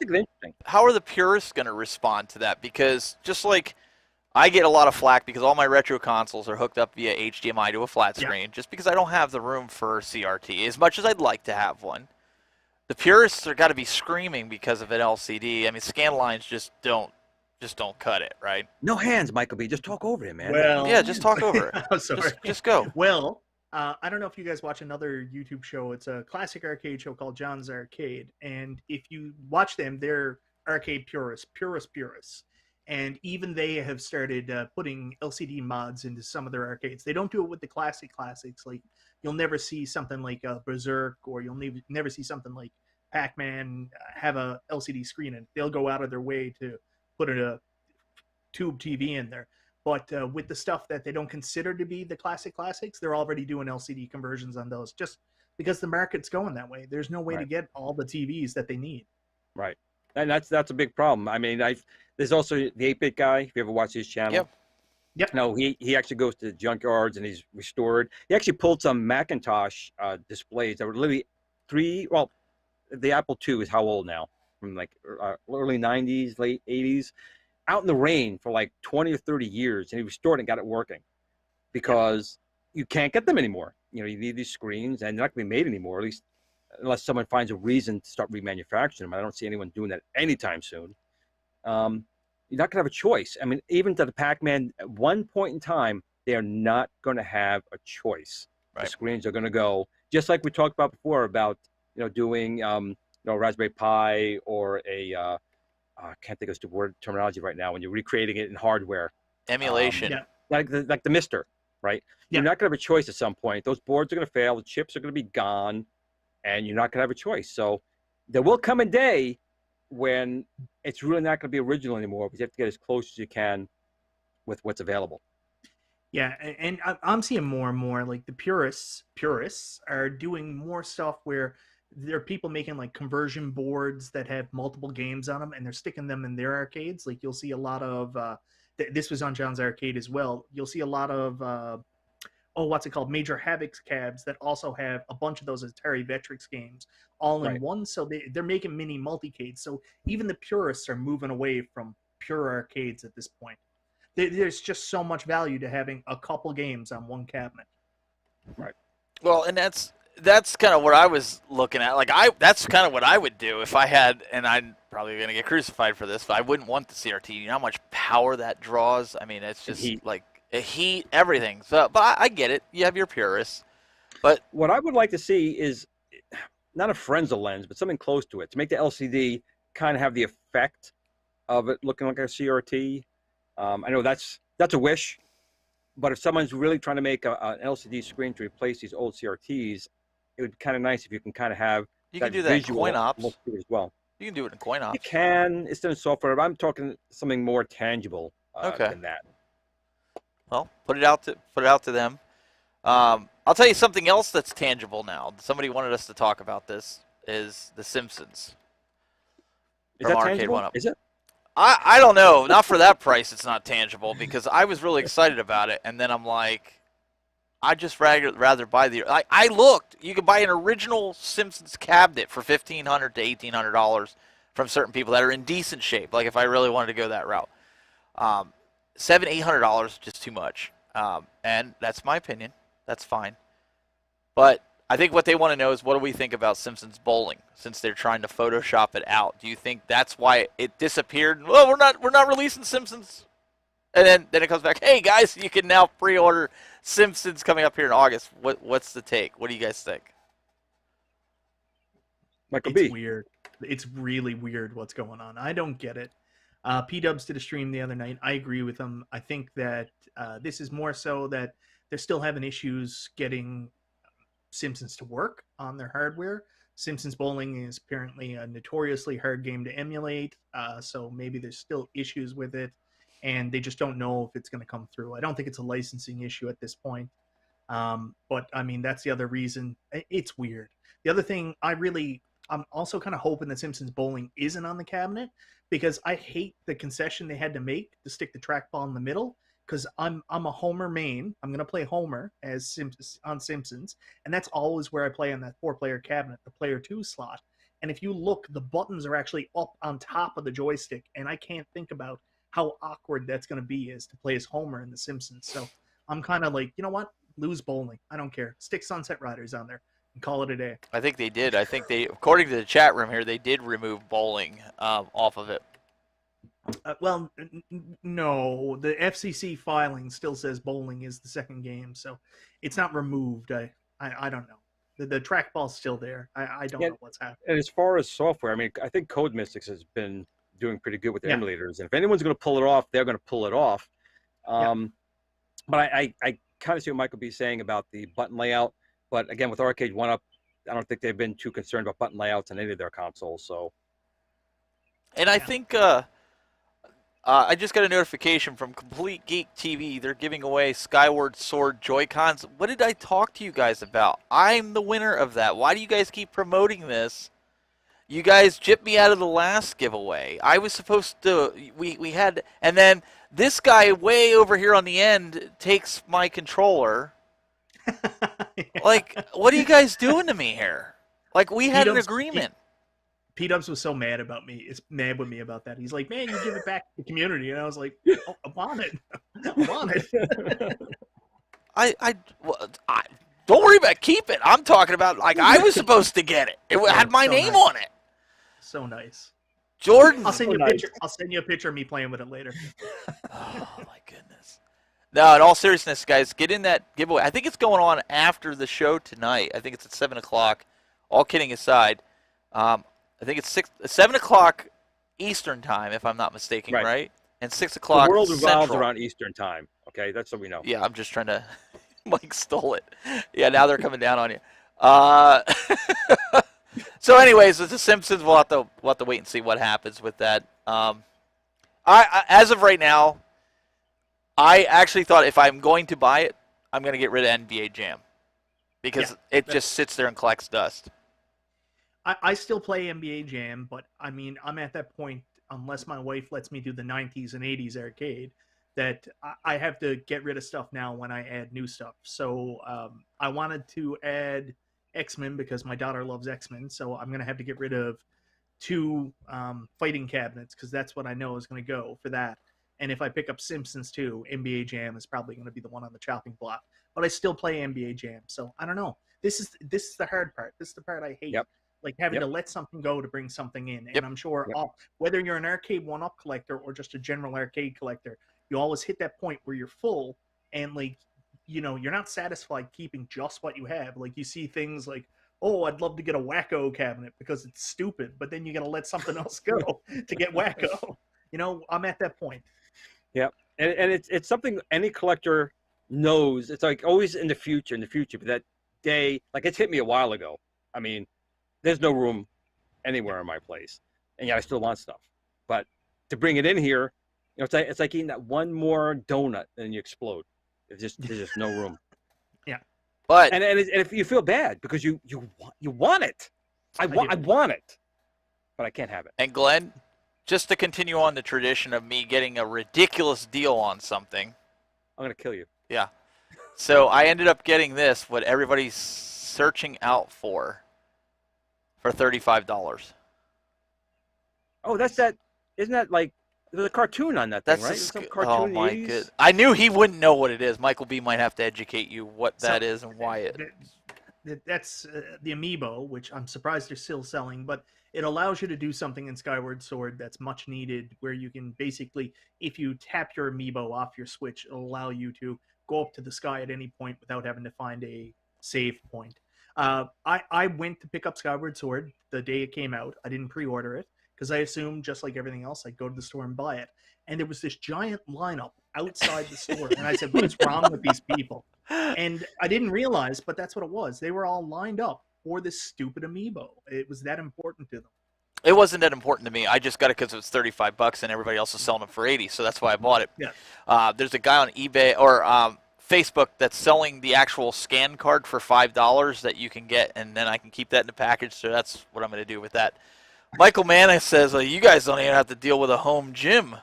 the purists going to respond to that? Because just like I get a lot of flack because all my retro consoles are hooked up via HDMI to a flat screen, just because I don't have the room for CRT as much as I'd like to have one. The purists are got to be screaming because of an LCD. I mean, scan lines just don't cut it, right? No hands, Michael B. Just talk over it, man. Well, yeah, just talk over it. I'm sorry. Just go. Well, I don't know if you guys watch another YouTube show. It's a classic arcade show called John's Arcade. And if you watch them, they're arcade purists. And even they have started putting LCD mods into some of their arcades. They don't do it with the classics. Like, you'll never see something like Berserk, or you'll never see something like Pac-Man have a LCD screen, and they'll go out of their way to put a tube TV in there. But with the stuff that they don't consider to be the classics, they're already doing LCD conversions on those, just because the market's going that way. There's no way to get all the TVs that they need. Right. And that's a big problem. I mean, there's also the 8-Bit guy, if you ever watch his channel. Yep. No, he actually goes to junkyards and he's restored. He actually pulled some Macintosh displays that were literally the Apple II is how old now? From like early 90s, late 80s. Out in the rain for like 20 or 30 years, and he restored it and got it working because you can't get them anymore. You need these screens, and they're not going to be made anymore, at least unless someone finds a reason to start remanufacturing them. I don't see anyone doing that anytime soon. You're not going to have a choice. I mean, even to the Pac-Man, at one point in time, they are not going to have a choice. Right. The screens are going to go, just like we talked about before about, doing, Raspberry Pi or a I can't think of the word terminology right now when you're recreating it in hardware. Emulation. Yeah. Like the Mister, right? You're Yeah. not going to have a choice at some point. Those boards are going to fail. The chips are going to be gone, and you're not going to have a choice. So there will come a day when it's really not going to be original anymore because you have to get as close as you can with what's available. Yeah, and I'm seeing more and more like the purists are doing more stuff where there are people making like conversion boards that have multiple games on them, and they're sticking them in their arcades. Like you'll see a lot of this was on John's arcade as well. You'll see a lot of what's it called, Major Havoc's cabs that also have a bunch of those Atari Vectrix games all in Right. one. So they're making mini multicades. So even the purists are moving away from pure arcades at this point. There's just so much value to having a couple games on one cabinet. Well, and that's kind of what I was looking at. Like that's kind of what I would do if I had, and I'm probably gonna get crucified for this, but I wouldn't want the CRT. You know how much power that draws? I mean, it's just Heat. like heat, everything. So, but I get it. You have your purists, but What I would like to see is not a Frenza lens, but something close to it to make the LCD kind of have the effect of it looking like a CRT. I know that's a wish, but if someone's really trying to make an LCD screen to replace these old CRTs, it would be kind of nice if you can kind of have you that can do that in visual coin ops. look to it as well. You can do it in coin ops. You can. It's done in software, but I'm talking something more tangible Okay. than that. Well, put it out to them. I'll tell you something else that's tangible now. Somebody wanted us to talk about this. Is The Simpsons? Is From that Arcade tangible? One-Up. Is it? I don't know. Not for that price. It's not tangible because I was really excited about it, and then I'm like, I'd just rather buy the. I looked. You could buy an original Simpsons cabinet for $1,500 to $1,800 from certain people that are in decent shape. Like if I really wanted to go that route, $700-800 just too much. And that's my opinion. That's fine. But I think what they want to know is what do we think about Simpsons bowling since they're trying to Photoshop it out. Do you think that's why it disappeared? Well, we're not releasing Simpsons. And then it comes back, hey guys, you can now pre-order Simpsons coming up here in August. What's the take? What do you guys think? Michael It's B. weird. It's really weird what's going on. I don't get it. P-Dubs did a stream the other night. I agree with him. I think that this is more so that they're still having issues getting Simpsons to work on their hardware. Simpsons Bowling is apparently a notoriously hard game to emulate, so maybe there's still issues with it, and they just don't know if it's going to come through. I don't think it's a licensing issue at this point, but I mean that's the other reason. It's weird. The other thing I'm also kind of hoping that Simpsons Bowling isn't on the cabinet because I hate the concession they had to make to stick the trackball in the middle. Because I'm a Homer main. I'm gonna play Homer as on Simpsons, and that's always where I play on that 4-player cabinet, the player 2 slot. And if you look, the buttons are actually up on top of the joystick, and I can't think about how awkward that's gonna be as to play as Homer in The Simpsons. So I'm kind of like, you know what? Lose bowling. I don't care. Stick Sunset Riders on there and call it a day. I think they did. I think they, according to the chat room here, they did remove bowling off of it. No, the FCC filing still says bowling is the second game, so it's not removed. I don't know. The trackball's still there. I don't know what's happening. And as far as software, I mean, I think Code Mystics has been doing pretty good with their emulators, and if anyone's going to pull it off, they're going to pull it off. But I kind of see what Michael B is saying about the button layout. But again, with Arcade One-Up, I don't think they've been too concerned about button layouts on any of their consoles. So, and I think I just got a notification from Complete Geek TV. They're giving away Skyward Sword Joy-Cons. What did I talk to you guys about? I'm the winner of that. Why do you guys keep promoting this? You guys gypped me out of the last giveaway. I was supposed to, we had, and then this guy way over here on the end takes my controller. Like, what are you guys doing to me here? Like, we had an agreement. P-Dubs was so mad about me. It's mad with me about that. He's like, man, you give it back to the community. And I was like, oh, I want it. I want it. I don't worry about keep it. I'm talking about, like, I was supposed to get it. It had my name on it. So nice. Jordan. I'll send you a picture. I'll send you a picture of me playing with it later. Oh, my goodness. No, in all seriousness, guys, get in that giveaway. I think it's going on after the show tonight. I think it's at 7 o'clock. All kidding aside. I think it's 7 o'clock Eastern time, if I'm not mistaken, Right. right? And 6 The o'clock world revolves Central. around Eastern time. Okay, that's what we know. Yeah, I'm just trying to. Mike stole it. Yeah, now they're coming down on you. Uh, so, anyways, with the Simpsons, we'll have to wait and see what happens with that. As of right now, I actually thought if I'm going to buy it, I'm going to get rid of NBA Jam because it just sits there and collects dust. I still play NBA Jam, but I mean, I'm at that point, unless my wife lets me do the 90s and 80s arcade, that I have to get rid of stuff now when I add new stuff. So I wanted to add X-Men because my daughter loves X-Men, so I'm going to have to get rid of 2 fighting cabinets because that's what I know is going to go for that. And if I pick up Simpsons too, NBA Jam is probably going to be the one on the chopping block. But I still play NBA Jam, so I don't know. This is the hard part. This is the part I hate. Yep. Like having to let something go to bring something in. And I'm sure whether you're an arcade one-up collector or just a general arcade collector, you always hit that point where you're full and like, you're not satisfied keeping just what you have. Like you see things like, oh, I'd love to get a Wacko cabinet because it's stupid, but then you got to let something else go to get Wacko. I'm at that point. Yeah, and it's something any collector knows. It's like always in the future, but that day, like it's hit me a while ago. I mean, there's no room anywhere in my place, and yet I still want stuff. But to bring it in here, it's like eating that one more donut and you explode. There's just no room. Yeah, but and if you feel bad because you want it, I want it, but I can't have it. And Glenn, just to continue on the tradition of me getting a ridiculous deal on something, I'm gonna kill you. Yeah. So I ended up getting this, what everybody's searching out for $35. Oh, that's that. Isn't that like there's a cartoon on that thing, right? Some cartoon oh in the my 80s? good. I knew he wouldn't know what it is. Michael B might have to educate you what that is and why it. That's the Amiibo, which I'm surprised they're still selling, but it allows you to do something in Skyward Sword that's much needed, where you can basically, if you tap your Amiibo off your Switch, it'll allow you to go up to the sky at any point without having to find a save point. I went to pick up Skyward Sword the day it came out. I didn't pre-order it because I assumed, just like everything else, I'd go to the store and buy it. And there was this giant lineup outside the store. And I said, what is wrong with these people? And I didn't realize, but that's what it was. They were all lined up for this stupid Amiibo. It was that important to them. It wasn't that important to me. I just got it because it was $35 and everybody else was selling them for $80, so that's why I bought it. Yeah. There's a guy on eBay or Facebook that's selling the actual scan card for $5 that you can get, and then I can keep that in the package. So that's what I'm going to do with that. Michael Manna says, you guys don't even have to deal with a home gym.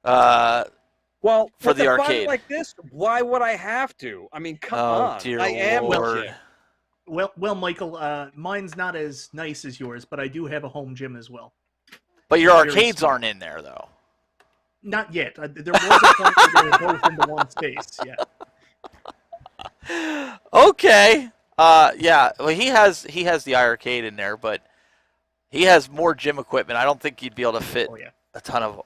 Well, for the with a arcade. fund like this, why would I have to? I mean, come Oh, on. dear I am Lord. legit. Well, Michael, mine's not as nice as yours, but I do have a home gym as well. But your Very arcades small. aren't in there, though. Not yet. There was a point where they were both into one space. Yeah. Okay. Yeah. Well, he has the iiRcade in there, but he has more gym equipment. I don't think you'd be able to fit Oh yeah. a ton of,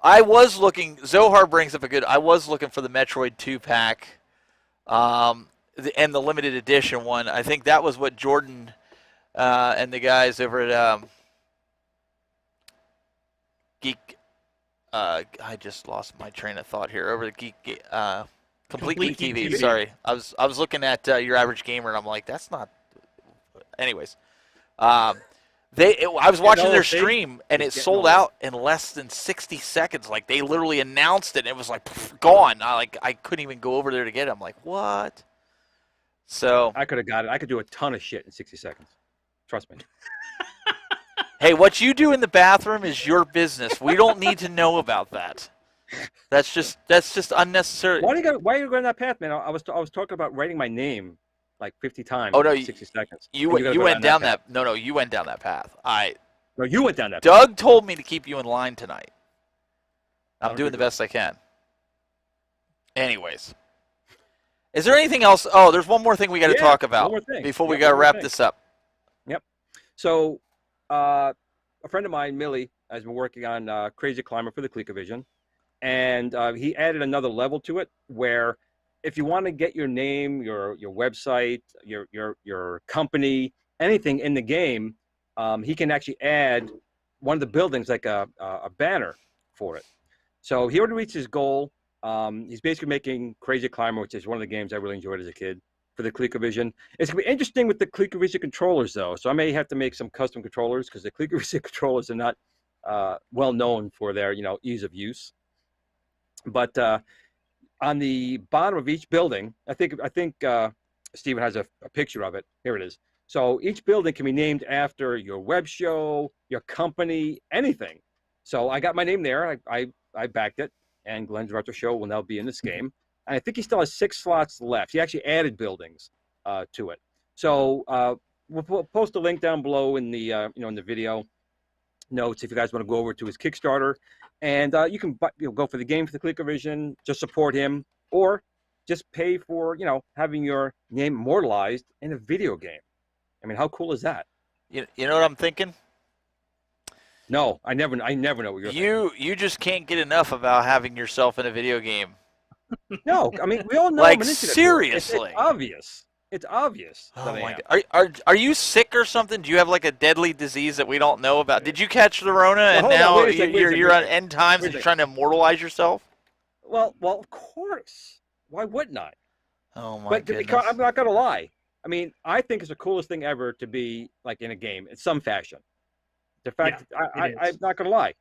I was looking. Zohar brings up I was looking for the Metroid 2-pack, and the limited edition one. I think that was what Jordan and the guys over at Geek. I just lost my train of thought here. Over at Geek. Complete Geek TV. Sorry, I was looking at Your Average Gamer, and I'm like, that's not. Anyways, I was watching their stream, and it sold out in less than 60 seconds. Like they literally announced it, and it was like gone. I couldn't even go over there to get it. I'm like, what? So I could have got it. I could do a ton of shit in 60 seconds. Trust me. Hey, what you do in the bathroom is your business. We don't need to know about that. That's just unnecessary. Why are you going that path, man? I was talking about writing my name like 50 times. Oh no, in 60 seconds. You went down that. No, you went down that path. No, you went down that. Doug told me to keep you in line tonight. I'm doing the best I can. Anyways, is there anything else? Oh, there's one more thing we got to talk about before we got to wrap this up. Yep. So, a friend of mine, Millie, has been working on Crazy Climber for the ColecoVision, and he added another level to it where if you want to get your name, your website, your company, anything in the game, he can actually add one of the buildings like a banner for it. So he already reached his goal. He's basically making Crazy Climber, which is one of the games I really enjoyed as a kid, for the ColecoVision. It's going to be interesting with the ColecoVision controllers, though. So I may have to make some custom controllers because the ColecoVision controllers are not well known for their, ease of use. But on the bottom of each building, I think Steven has a picture of it. Here it is. So each building can be named after your web show, your company, anything. So I got my name there. I backed it, and Glenn's Retro Show will now be in this game. And I think he still has 6 slots left. He actually added buildings to it. So we'll post a link down below in the in the video notes if you guys want to go over to his Kickstarter, and you can go for the game for the ColecoVision, just support him, or just pay for having your name immortalized in a video game. I mean, how cool is that? You know what I'm thinking? No, I never know what you're thinking. You just can't get enough about having yourself in a video game. No, I mean, we all know. Like, I'm an internet seriously. It's obvious. It's obvious. Oh that I my am. God. Are you sick or something? Do you have like a deadly disease that we don't know about? Did you catch the Rona and hold on, now wait a second, you're on end times wait a and you're second. trying to immortalize yourself? Well, of course. Why wouldn't I? Oh my But goodness. I'm not gonna lie. I mean, I think it's the coolest thing ever to be like in a game in some fashion. The fact, I'm not gonna lie.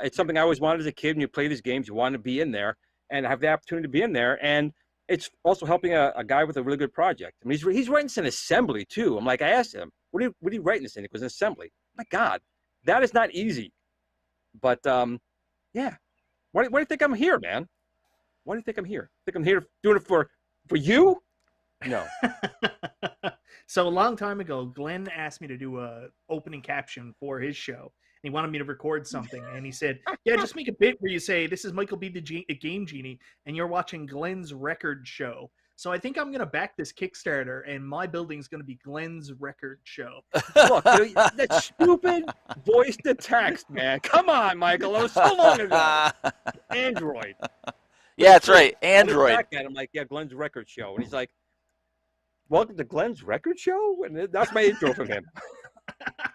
It's something I always wanted as a kid. When you play these games, you want to be in there and have the opportunity to be in there. And it's also helping a guy with a really good project. I mean, he's writing this in assembly too. I'm like, I asked him, what are you writing this in? It was in assembly. My God, that is not easy. But yeah. Why do you think I'm here, man? Why do you think I'm here? Think I'm here doing it for you? No. So a long time ago, Glenn asked me to do a opening caption for his show. And he wanted me to record something. And he said, yeah, just make a bit where you say, this is Michael B. the Game Genie, and you're watching Glenn's record show. So I think I'm going to back this Kickstarter, and my building's going to be Glenn's record show. Look, that stupid voice to text, man. Come on, Michael. That was so long ago. Android. Yeah, that's right. I Android. look back at him like, yeah, Glenn's record show. And he's like, welcome to Glenn's record show? And that's my intro from him.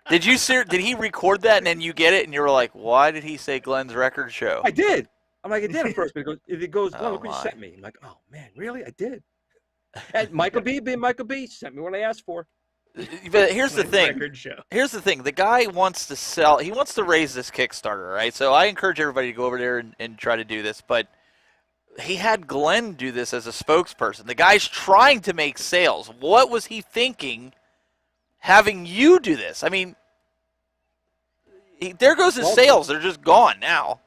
Did he record that and then you get it and you were like, why did he say Glenn's record show? I did. I'm like, I did at first. But it goes, Glenn, Oh, look what you my. sent me. I'm like, oh, man, really? I did. And Michael B. being Michael B. sent me what I asked for. But here's the Glenn's thing. record show. Here's the thing. The guy wants to sell. He wants to raise this Kickstarter, right? So I encourage everybody to go over there and try to do this. But he had Glenn do this as a spokesperson. The guy's trying to make sales. What was he thinking having you do this? I mean, there goes his sales. They're just gone now.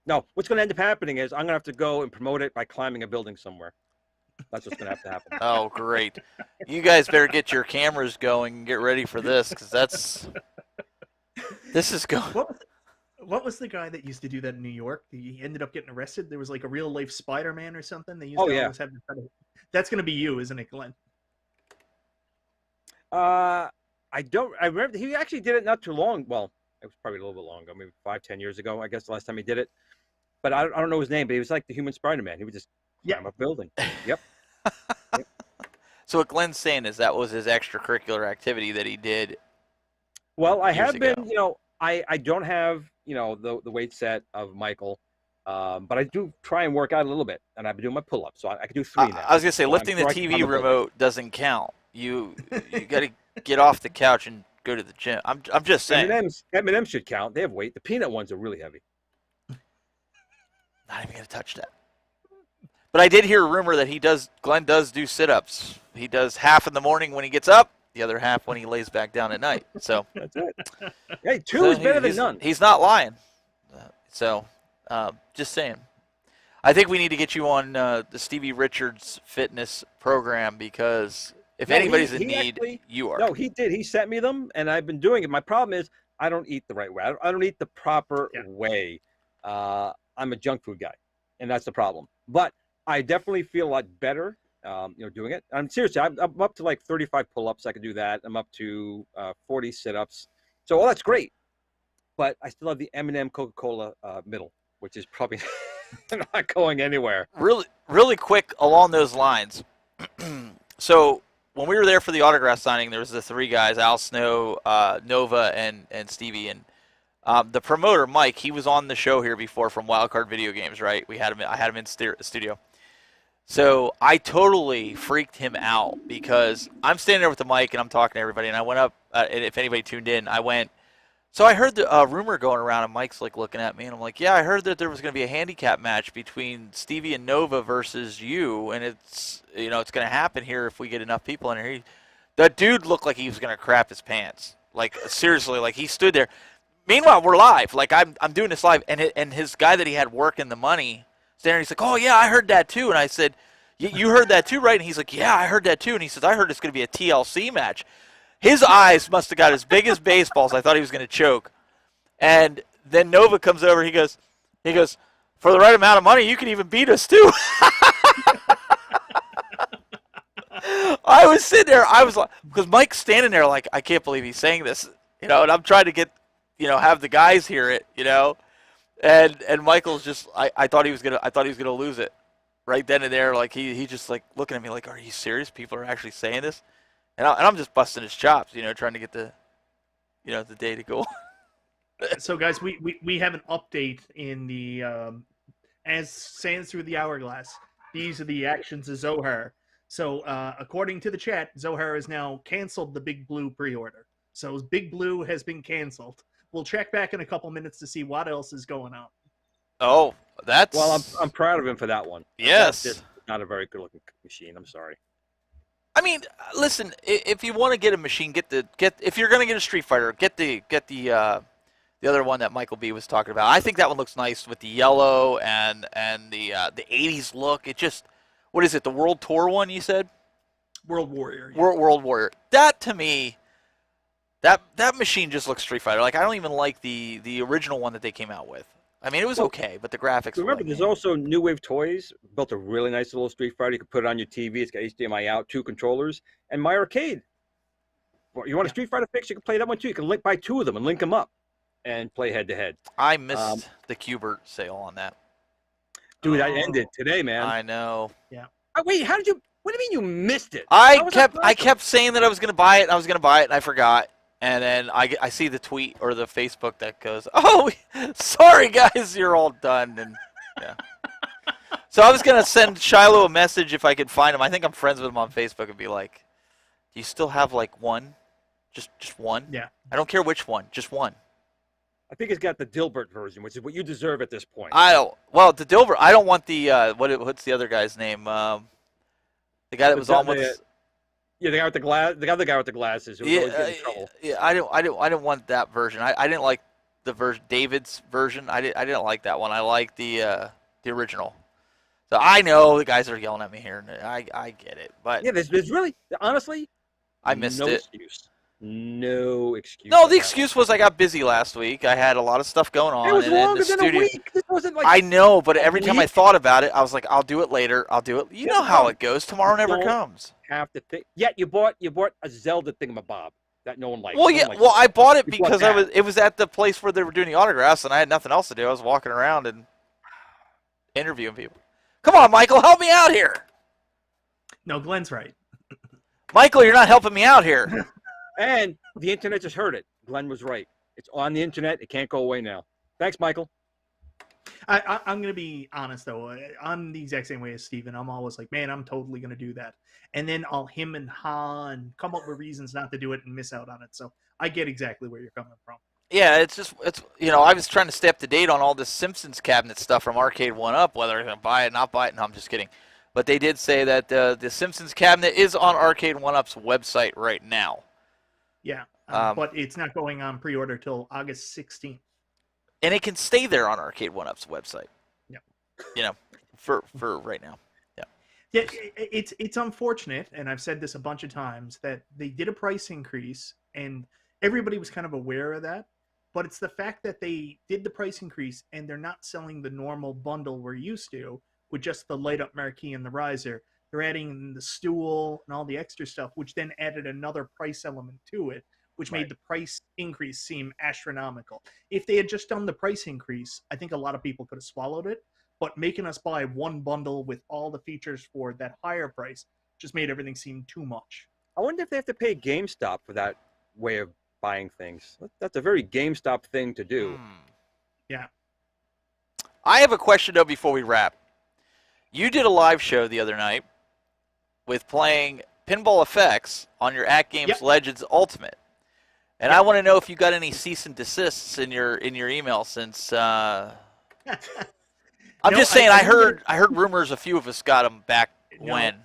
No, what's going to end up happening is I'm going to have to go and promote it by climbing a building somewhere. That's what's going to have to happen. Oh, great. You guys better get your cameras going and get ready for this, because this is going. What was the guy that used to do that in New York? He ended up getting arrested. There was like a real life Spider-Man or something. They used to always have. That's going to be you, isn't it, Glenn? I remember he actually did it not too long. Well, it was probably a little bit longer, maybe 5-10 years ago, I guess the last time he did it. But I don't know his name, but he was like the human Spider-Man. He would just climb a building. Yep. So what Glenn's saying is that was his extracurricular activity that he did. Well, I years have been, ago. I don't have, the weight set of Michael, but I do try and work out a little bit, and I've been doing my pull-ups, so I can do 3 now. I was gonna say So lifting the I'm sure I can TV climb a building. remote doesn't count. You got to get off the couch and go to the gym. I'm just saying. M&M's should count. They have weight. The peanut ones are really heavy. Not even gonna touch that. But I did hear a rumor that Glenn does do sit-ups. He does half in the morning when he gets up, the other half when he lays back down at night. So That's it. Hey, 2 is better than none. He's not lying. So just saying. I think we need to get you on the Stevie Richards fitness program, because if anybody's in need, you are. No, he did. He sent me them, and I've been doing it. My problem is I don't eat the right way. I don't eat the proper way. I'm a junk food guy, and that's the problem. But I definitely feel a lot better, doing it. I'm seriously, I'm up to like 35 pull-ups. I can do that. I'm up to 40 sit-ups. So all that's great. But I still have the M&M Coca-Cola middle, which is probably not going anywhere. Really quick along those lines. So when we were there for the autograph signing, there was the three guys: Al Snow, Nova, and Stevie. And the promoter Mike, he was on the show here before from Wildcard Video Games, right? I had him in studio. So I totally freaked him out because I'm standing there with the mic and I'm talking to everybody. And I went up, and if anybody tuned in, I went. So I heard the rumor going around, and Mike's like looking at me, and I'm like, yeah, I heard that there was going to be a handicap match between Stevie and Nova versus you, and it's it's going to happen here if we get enough people in here. The dude looked like he was going to crap his pants, like seriously, like he stood there. Meanwhile, we're live, like I'm doing this live, and his guy that he had working the money, standing there, he's like, oh yeah, I heard that too, and I said, you heard that too, right? And he's like, yeah, I heard that too, and he says, I heard it's going to be a TLC match. His eyes must have got as big as baseballs. I thought he was going to choke. And then Nova comes over. He goes, for the right amount of money, you can even beat us too. I was sitting there. I was like, because Mike's standing there like, I can't believe he's saying this, and I'm trying to get, have the guys hear it, and Michael's just, I thought he was gonna lose it right then and there. Like he just like looking at me like, are you serious? People are actually saying this. And I'm just busting his chops, trying to get the day to go. So, guys, we have an update in the as sands through the hourglass. These are the actions of Zohar. So, according to the chat, Zohar has now canceled the Big Blue pre-order. So, Big Blue has been canceled. We'll check back in a couple minutes to see what else is going on. Oh, that's well. I'm proud of him for that one. Yes, that's not a very good-looking machine. I'm sorry. I mean, listen. If you want to get a machine, if you're going to get a Street Fighter, get the other one that Michael B was talking about. I think that one looks nice with the yellow and the 80s look. It just, what is it? The World Tour one you said? World Warrior. Yeah. World Warrior. That to me, that machine just looks Street Fighter. Like I don't even like the original one that they came out with. I mean, it was okay, but the graphics. Remember, there's also New Wave Toys built a really nice little Street Fighter. You can put it on your TV. It's got HDMI out, 2 controllers, and iiRcade. You want a Street Fighter fix? You can play that one too. You can buy 2 of them and link them up, and play head to head. I missed the Qbert sale on that. Dude, that ended today, man. I know. Yeah. Wait, how did you? What do you mean you missed it? I kept saying that I was going to buy it, and I forgot. And then I see the tweet or the Facebook that goes, oh, sorry, guys, you're all done. And yeah. So I was going to send Shiloh a message if I could find him. I think I'm friends with him on Facebook and be like, do you still have like one? Just one? Yeah. I don't care which one. Just one. I think it's got the Dilbert version, which is what you deserve at this point. the Dilbert. I don't want the, what's the other guy's name? The guy that was on with... Yeah, the guy with the glass. The other guy with the glasses who was always getting in trouble. Yeah, I didn't want that version. I didn't like the version, David's version. I didn't like that one. I like the original. So I know the guys are yelling at me here, and I get it. But yeah, there's really, honestly, I missed no it. Excuse. No excuse. No, the excuse was I got busy last week. I had a lot of stuff going on. It was and longer the than a week. This wasn't like I know, but every time I thought about it, I was like, I'll do it later. I'll do it. You know how it goes. Tomorrow never comes. Have to think. Yet you bought a Zelda thingamabob that no one likes. Well, yeah. Well, I bought it because it was at the place where they were doing the autographs, and I had nothing else to do. I was walking around and interviewing people. Come on, Michael, help me out here. No, Glenn's right. Michael, you're not helping me out here. And the internet just heard it. Glenn was right. It's on the internet. It can't go away now. Thanks, Michael. I'm going to be honest, though. I'm the exact same way as Steven. I'm always like, man, I'm totally going to do that. And then I'll him and ha and come up with reasons not to do it and miss out on it. So I get exactly where you're coming from. Yeah, it's I was trying to stay up to date on all this Simpsons cabinet stuff from Arcade 1-Up, whether I'm going to buy it, not buy it. No, I'm just kidding. But they did say that the Simpsons cabinet is on Arcade 1-Up's website right now. Yeah, but it's not going on pre-order till August 16th. And it can stay there on Arcade 1-Up's website. Yeah. For right now. Yeah. Yeah, it's unfortunate, and I've said this a bunch of times, that they did a price increase, and everybody was kind of aware of that. But it's the fact that they did the price increase, and they're not selling the normal bundle we're used to with just the light-up marquee and the riser. They're adding the stool and all the extra stuff, which then added another price element to it, which made the price increase seem astronomical. If they had just done the price increase, I think a lot of people could have swallowed it. But making us buy one bundle with all the features for that higher price just made everything seem too much. I wonder if they have to pay GameStop for that way of buying things. That's a very GameStop thing to do. Yeah. I have a question, though, before we wrap. You did a live show the other night with playing Pinball Effects on your At Games Yep. Legends Ultimate. And I want to know if you got any cease and desists in your email since I'm No, just saying I didn't get heard rumors a few of us got them back No, when.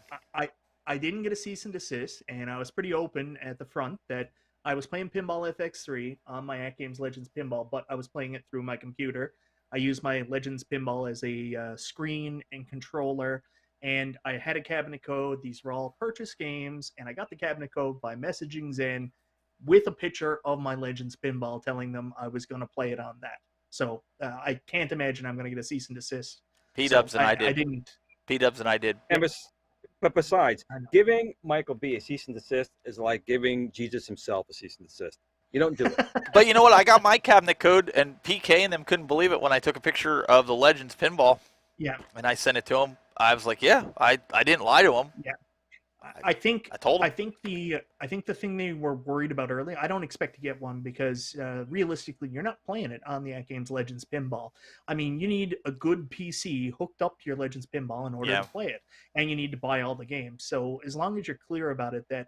I didn't get a cease and desist, and I was pretty open at the front that I was playing Pinball FX3 on my At Games Legends Pinball, but I was playing it through my computer. I used my Legends Pinball as a screen and controller, and I had a cabinet code. These were all purchase games, and I got the cabinet code by messaging Zen with a picture of my Legends Pinball telling them I was going to play it on that. So I can't imagine I'm going to get a cease and desist. P-Dubs So and I did. I didn't. P-Dubs and I did. But besides, I know. giving Michael B a cease and desist is like giving Jesus himself a cease and desist. You don't do it. But you know what? I got my cabinet code, and PK and them couldn't believe it when I took a picture of the Legends Pinball. Yeah. And I sent it to him. I was like, yeah, I didn't lie to him. I think I told him. I think the thing they were worried about earlier. I don't expect to get one because realistically, you're not playing it on the At Games Legends Pinball. I mean, you need a good PC hooked up to your Legends Pinball in order Yeah. to play it, and you need to buy all the games. So as long as you're clear about it, that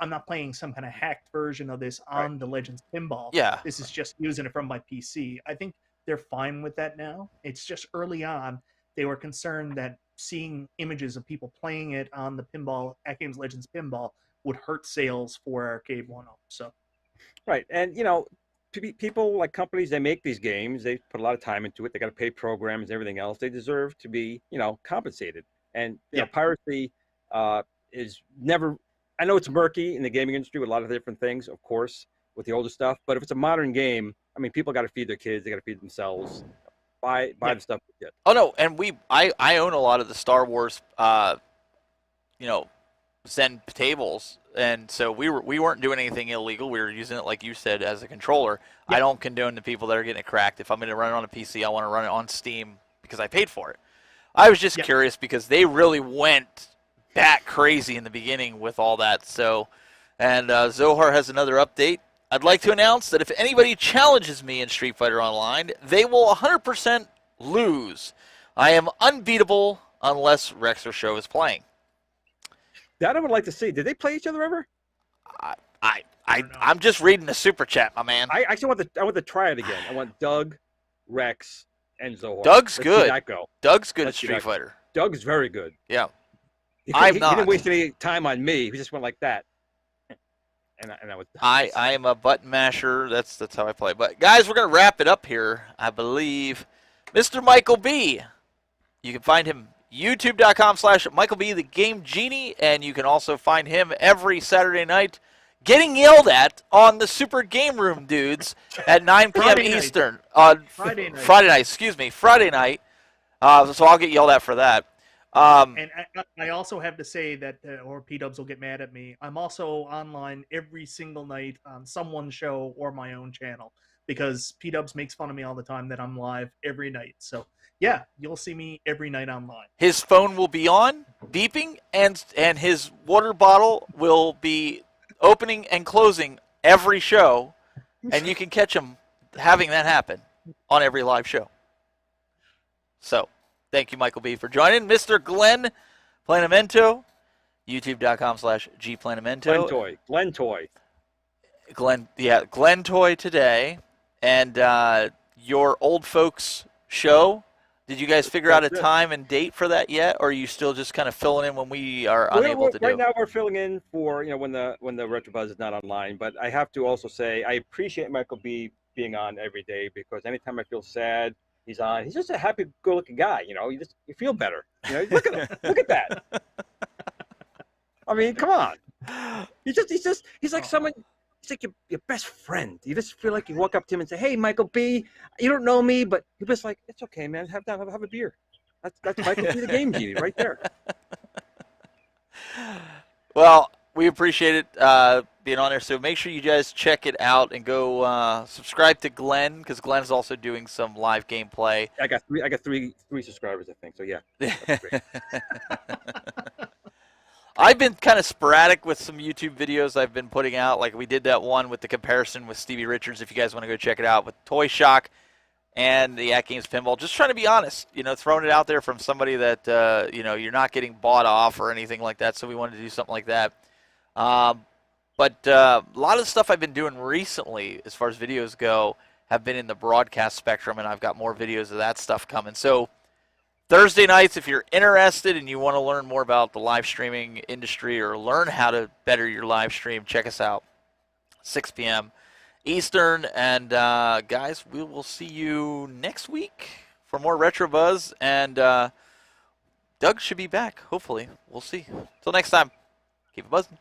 I'm not playing some kind of hacked version of this on the Legends Pinball. Yeah. This is just using it from my PC. I think they're fine with that now. It's just early on they were concerned that seeing images of people playing it on the pinball At Games Legends Pinball would hurt sales for Arcade 1-Up. So Right. And, you know, people like companies, they make these games, they put a lot of time into it, they got to pay programs and everything else. They deserve to be, you know, compensated. And, you know, piracy is never, I know it's murky in the gaming industry with a lot of different things, of course, with the older stuff. But if it's a modern game, I mean, people got to feed their kids, they got to feed themselves. Buy the stuff we get. Oh no, and I own a lot of the Star Wars, you know, Zen tables, and so we weren't doing anything illegal. We were using it, like you said, as a controller. I don't condone the people that are getting it cracked. If I'm going to run it on a PC, I want to run it on Steam because I paid for it. I was just curious because they really went bat crazy in the beginning with all that. So, and Zohar has another update. I'd like to announce that if anybody challenges me in Street Fighter Online, they will 100% lose. I am unbeatable unless Rex or Show is playing. That I would like to see. Did they play each other ever? I'm just reading the super chat, my man. I actually want to try it again. I want Doug, Rex, and Zohar. Doug's Let's good. see that go. Doug's good Let's at see Street that go. Fighter. Doug's very good. Yeah. He I'm not. didn't waste any time on me. He just went like that. And I was. I am a button masher. That's how I play. But guys, we're gonna wrap it up here. I believe, Mr. Michael B. You can find him YouTube.com/Michael B. the Game Genie, and you can also find him every Saturday night getting yelled at on the Super Game Room dudes at 9 p.m. Friday night. Eastern on Friday night. Friday night. So I'll get yelled at for that. and I also have to say that, or P-Dubs will get mad at me, I'm also online every single night on someone's show or my own channel because P-Dubs makes fun of me all the time that I'm live every night. So yeah, you'll see me every night online. His phone will be on, beeping, and his water bottle will be opening and closing every show, and you can catch him having that happen on every live show. So, thank you, Michael B., for joining. Mr. Glenn Planamento, youtube.com/GPlanamento. Glenn Toy today. And your old folks show, did you guys figure out a time and date for that yet, or are you still just kind of filling in when we are unable to do? Right now, we're filling in for when the RetroBuzz is not online. But I have to also say I appreciate Michael B being on every day because anytime I feel sad, he's on. He's just a happy-go-lucky guy. You feel better. Look at him. Look at that. I mean, come on. He's like someone. He's like your best friend. You just feel like you walk up to him and say, "Hey, Michael B, you don't know me, but you're just like, it's okay, man. Have a beer." That's Michael B, the Game Genie, right there. Well, we appreciate it being on there. So make sure you guys check it out and go subscribe to Glenn because Glenn's also doing some live gameplay. I got three subscribers, I think. So yeah. That's great. I've been kind of sporadic with some YouTube videos I've been putting out. Like we did that one with the comparison with Stevie Richards. If you guys want to go check it out, with Toy Shock and the At Games Pinball. Just trying to be honest, throwing it out there from somebody that you're not getting bought off or anything like that. So we wanted to do something like that. But a lot of the stuff I've been doing recently, as far as videos go, have been in the broadcast spectrum, and I've got more videos of that stuff coming. So Thursday nights, if you're interested and you want to learn more about the live streaming industry or learn how to better your live stream, check us out. 6 p.m. Eastern. And guys, we will see you next week for more Retro Buzz. And Doug should be back, hopefully. We'll see. Till next time, keep it buzzing.